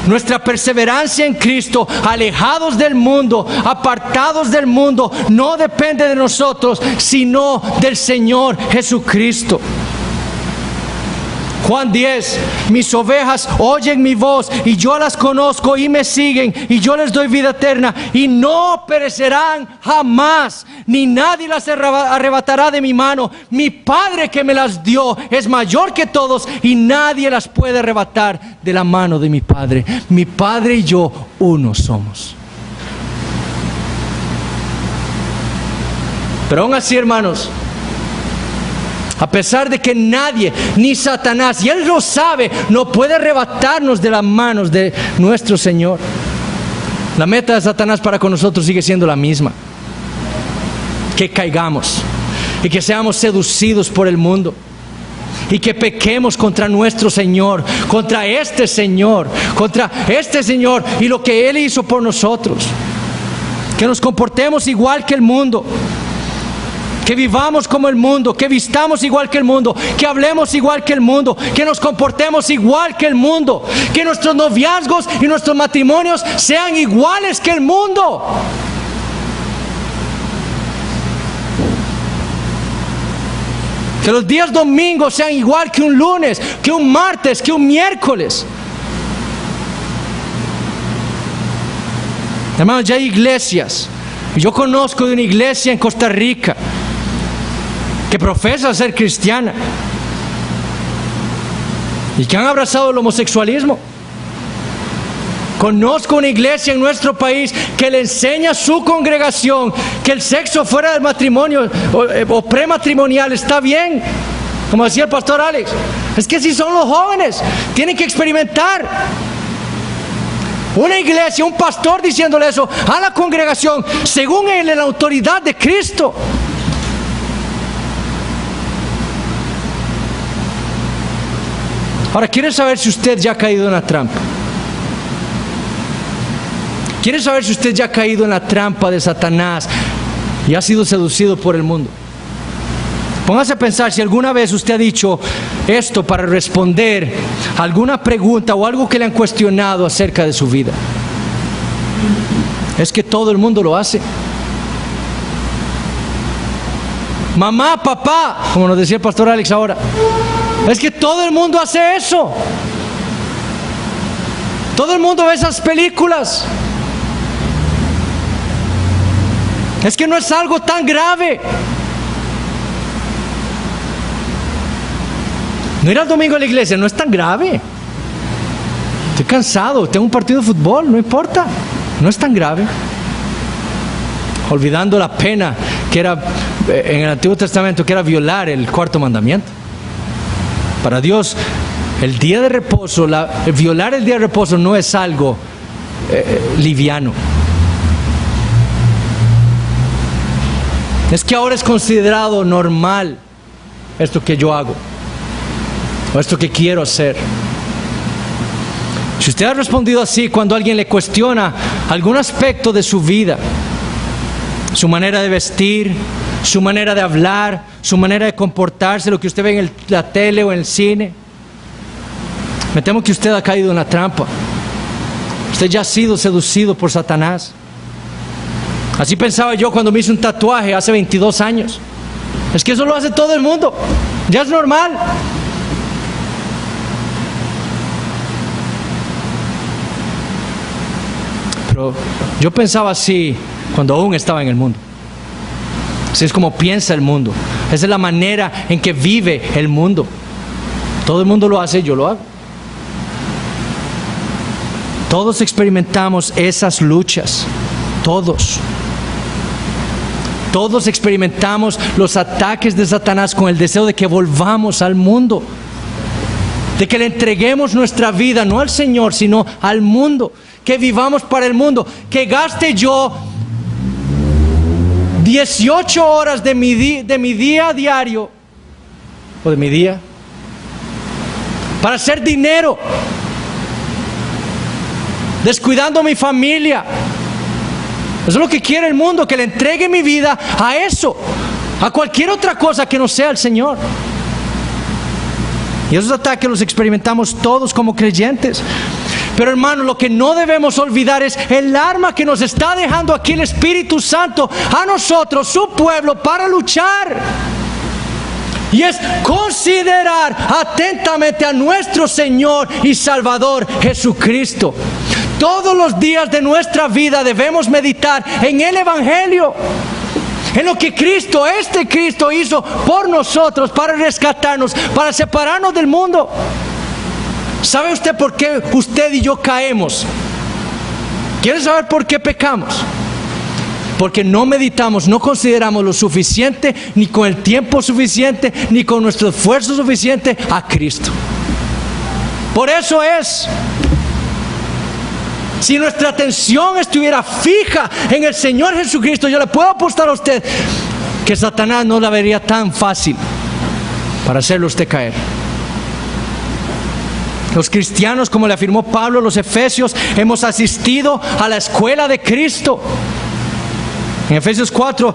[SPEAKER 1] Nuestra perseverancia en Cristo, alejados del mundo, apartados del mundo, no depende de nosotros, sino del Señor Jesucristo. Juan 10, mis ovejas oyen mi voz y yo las conozco y me siguen y yo les doy vida eterna y no perecerán jamás, ni nadie las arrebatará de mi mano. Mi Padre que me las dio es mayor que todos y nadie las puede arrebatar de la mano de mi Padre. Mi Padre y yo uno somos. Pero aún así, hermanos, a pesar de que nadie, ni Satanás, y Él lo sabe, no puede arrebatarnos de las manos de nuestro Señor, la meta de Satanás para con nosotros sigue siendo la misma: que caigamos y que seamos seducidos por el mundo y que pequemos contra nuestro Señor, contra este Señor y lo que Él hizo por nosotros, que nos comportemos igual que el mundo, que vivamos como el mundo, que vistamos igual que el mundo, que hablemos igual que el mundo, que nos comportemos igual que el mundo, que nuestros noviazgos y nuestros matrimonios sean iguales que el mundo. Que los días domingos sean igual que un lunes, que un martes, que un miércoles. Hermanos, ya hay iglesias. Yo conozco de una iglesia en Costa Rica que profesa ser cristiana y que han abrazado el homosexualismo. Conozco una iglesia en nuestro país que le enseña a su congregación que el sexo fuera del matrimonio o prematrimonial está bien. Como decía el pastor Alex, es que si son los jóvenes, tienen que experimentar. Una iglesia, un pastor diciéndole eso a la congregación, según él, en la autoridad de Cristo. Ahora, ¿quiere saber si usted ya ha caído en la trampa? ¿Quiere saber si usted ya ha caído en la trampa de Satanás y ha sido seducido por el mundo? Póngase a pensar si alguna vez usted ha dicho esto para responder a alguna pregunta o algo que le han cuestionado acerca de su vida. Es que todo el mundo lo hace. Mamá, papá, como nos decía el pastor Alex ahora, es que todo el mundo hace eso. Todo el mundo ve esas películas. Es que no es algo tan grave. No ir al domingo a la iglesia no es tan grave. Estoy cansado, tengo un partido de fútbol, no importa. No es tan grave. Olvidando la pena que era en el Antiguo Testamento, que era violar el cuarto mandamiento. Para Dios, el día de reposo, violar el día de reposo no es algo liviano. Es que ahora es considerado normal esto que yo hago, o esto que quiero hacer. Si usted ha respondido así cuando alguien le cuestiona algún aspecto de su vida, su manera de vestir, su manera de hablar, su manera de comportarse, lo que usted ve en la tele o en el cine, me temo que usted ha caído en la trampa. Usted ya ha sido seducido por Satanás. Así pensaba yo cuando me hice un tatuaje hace 22 años. Es que eso lo hace todo el mundo, ya es normal. Pero yo pensaba así cuando aún estaba en el mundo. Así es como piensa el mundo. Esa es la manera en que vive el mundo. Todo el mundo lo hace, yo lo hago. Todos experimentamos esas luchas. Todos experimentamos los ataques de Satanás con el deseo de que volvamos al mundo, de que le entreguemos nuestra vida no al Señor sino al mundo, que vivamos para el mundo, que gaste yo 18 horas de mi día diario, o de mi día, para hacer dinero, descuidando a mi familia. Eso es lo que quiere el mundo, que le entregue mi vida a eso, a cualquier otra cosa que no sea el Señor. Y esos ataques los experimentamos todos como creyentes. Pero hermanos, lo que no debemos olvidar es el arma que nos está dejando aquí el Espíritu Santo a nosotros, su pueblo, para luchar. Y es considerar atentamente a nuestro Señor y Salvador Jesucristo. Todos los días de nuestra vida debemos meditar en el Evangelio, en lo que Cristo hizo por nosotros, para rescatarnos, para separarnos del mundo. ¿Sabe usted por qué usted y yo caemos? ¿Quiere saber por qué pecamos? Porque no meditamos, no consideramos lo suficiente, ni con el tiempo suficiente, ni con nuestro esfuerzo suficiente a Cristo. Por eso es. Si nuestra atención estuviera fija en el Señor Jesucristo, yo le puedo apostar a usted que Satanás no la vería tan fácil para hacerlo usted caer. Los cristianos, como le afirmó Pablo a los Efesios, hemos asistido a la escuela de Cristo. En Efesios 4,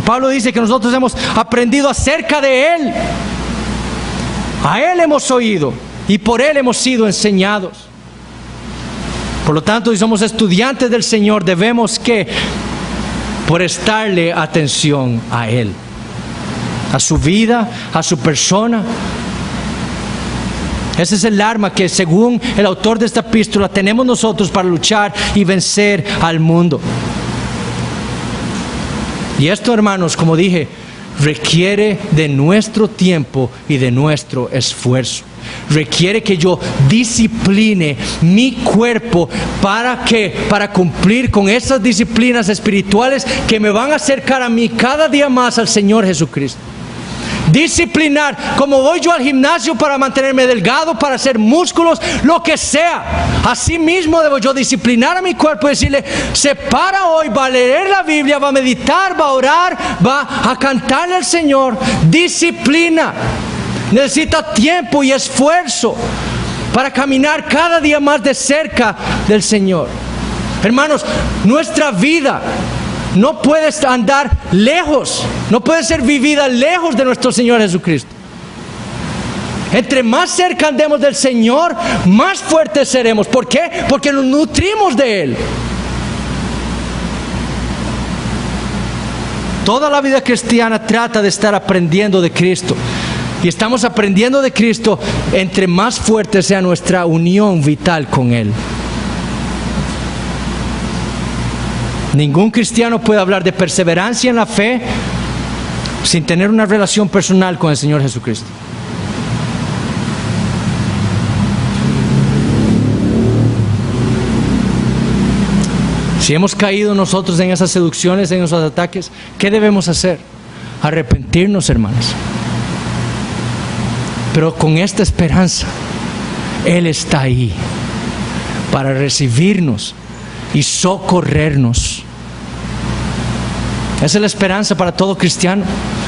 [SPEAKER 1] Pablo dice que nosotros hemos aprendido acerca de Él. A Él hemos oído y por Él hemos sido enseñados. Por lo tanto, si somos estudiantes del Señor, debemos que prestarle atención a Él, a su vida, a su persona. Ese es el arma que, según el autor de esta epístola, tenemos nosotros para luchar y vencer al mundo. Y esto, hermanos, como dije, requiere de nuestro tiempo y de nuestro esfuerzo. Requiere que yo discipline mi cuerpo para cumplir con esas disciplinas espirituales que me van a acercar a mí cada día más al Señor Jesucristo. Disciplinar, como voy yo al gimnasio para mantenerme delgado, para hacer músculos, lo que sea. Así mismo debo yo disciplinar a mi cuerpo y decirle: se para hoy, va a leer la Biblia, va a meditar, va a orar, va a cantarle al Señor. Disciplina. Necesita tiempo y esfuerzo para caminar cada día más de cerca del Señor. Hermanos, nuestra vida no puede andar lejos, no puede ser vivida lejos de nuestro Señor Jesucristo. Entre más cerca andemos del Señor, más fuertes seremos. ¿Por qué? Porque nos nutrimos de Él. Toda la vida cristiana trata de estar aprendiendo de Cristo. Y estamos aprendiendo de Cristo entre más fuerte sea nuestra unión vital con Él. Ningún cristiano puede hablar de perseverancia en la fe sin tener una relación personal con el Señor Jesucristo. Si hemos caído nosotros en esas seducciones, en esos ataques, ¿qué debemos hacer? Arrepentirnos, hermanos. Pero con esta esperanza, Él está ahí para recibirnos y socorrernos. Esa es la esperanza para todo cristiano.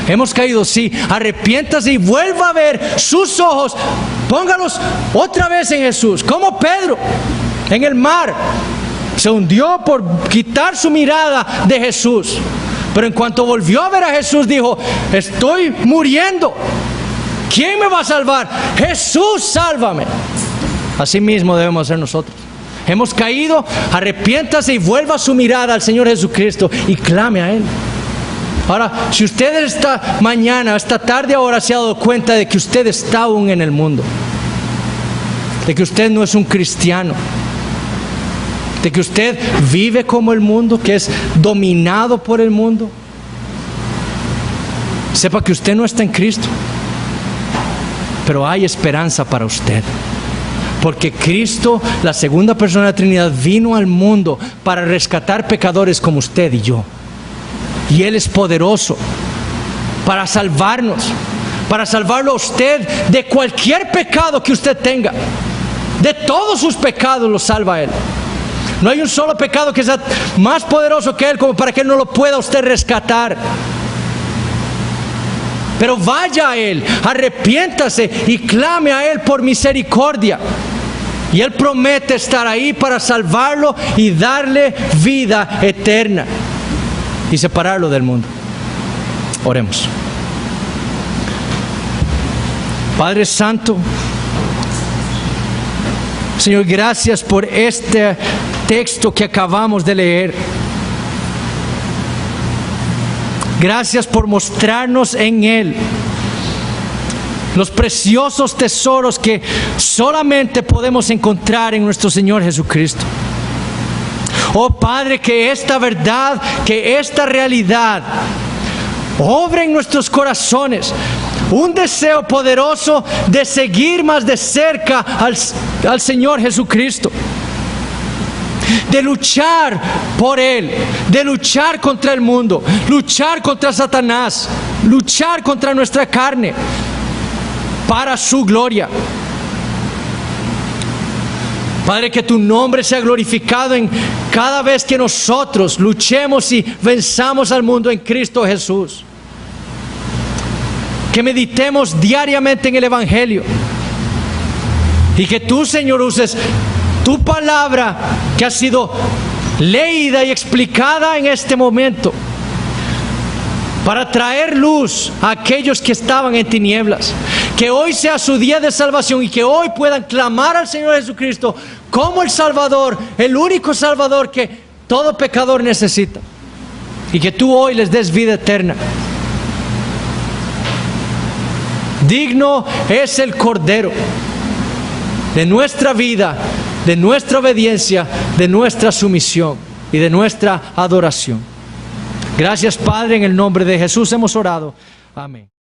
[SPEAKER 1] Hemos caído, sí, arrepiéntase y vuelva a ver sus ojos, póngalos otra vez en Jesús, como Pedro en el mar. Se hundió por quitar su mirada de Jesús, pero en cuanto volvió a ver a Jesús, dijo: estoy muriendo. ¿Quién me va a salvar? Jesús, sálvame. Así mismo debemos hacer nosotros. Hemos caído, arrepiéntase y vuelva su mirada al Señor Jesucristo y clame a Él. Ahora, si usted esta mañana, esta tarde ahora se ha dado cuenta de que usted está aún en el mundo, de que usted no es un cristiano, de que usted vive como el mundo, que es dominado por el mundo, sepa que usted no está en Cristo. Pero hay esperanza para usted. Porque Cristo, la segunda persona de la Trinidad, vino al mundo para rescatar pecadores como usted y yo. Y Él es poderoso para salvarnos, para salvarlo a usted de cualquier pecado que usted tenga. De todos sus pecados lo salva Él. No hay un solo pecado que sea más poderoso que Él como para que Él no lo pueda usted rescatar. Pero vaya a Él, arrepiéntase y clame a Él por misericordia. Y Él promete estar ahí para salvarlo y darle vida eterna y separarlo del mundo. Oremos. Padre Santo, Señor, gracias por este texto que acabamos de leer. Gracias por mostrarnos en Él los preciosos tesoros que solamente podemos encontrar en nuestro Señor Jesucristo. Oh Padre, que esta verdad, que esta realidad obre en nuestros corazones un deseo poderoso de seguir más de cerca al Señor Jesucristo, de luchar por Él, de luchar contra el mundo, luchar contra Satanás, luchar contra nuestra carne, para su gloria. Padre, que tu nombre sea glorificado en cada vez que nosotros luchemos y venzamos al mundo en Cristo Jesús. Que meditemos diariamente en el Evangelio y que tú, Señor, uses tu palabra que ha sido leída y explicada en este momento para traer luz a aquellos que estaban en tinieblas. Que hoy sea su día de salvación y que hoy puedan clamar al Señor Jesucristo como el Salvador, el único Salvador que todo pecador necesita. Y que tú hoy les des vida eterna. Digno es el Cordero de nuestra vida, de nuestra obediencia, de nuestra sumisión y de nuestra adoración. Gracias, Padre, en el nombre de Jesús hemos orado. Amén.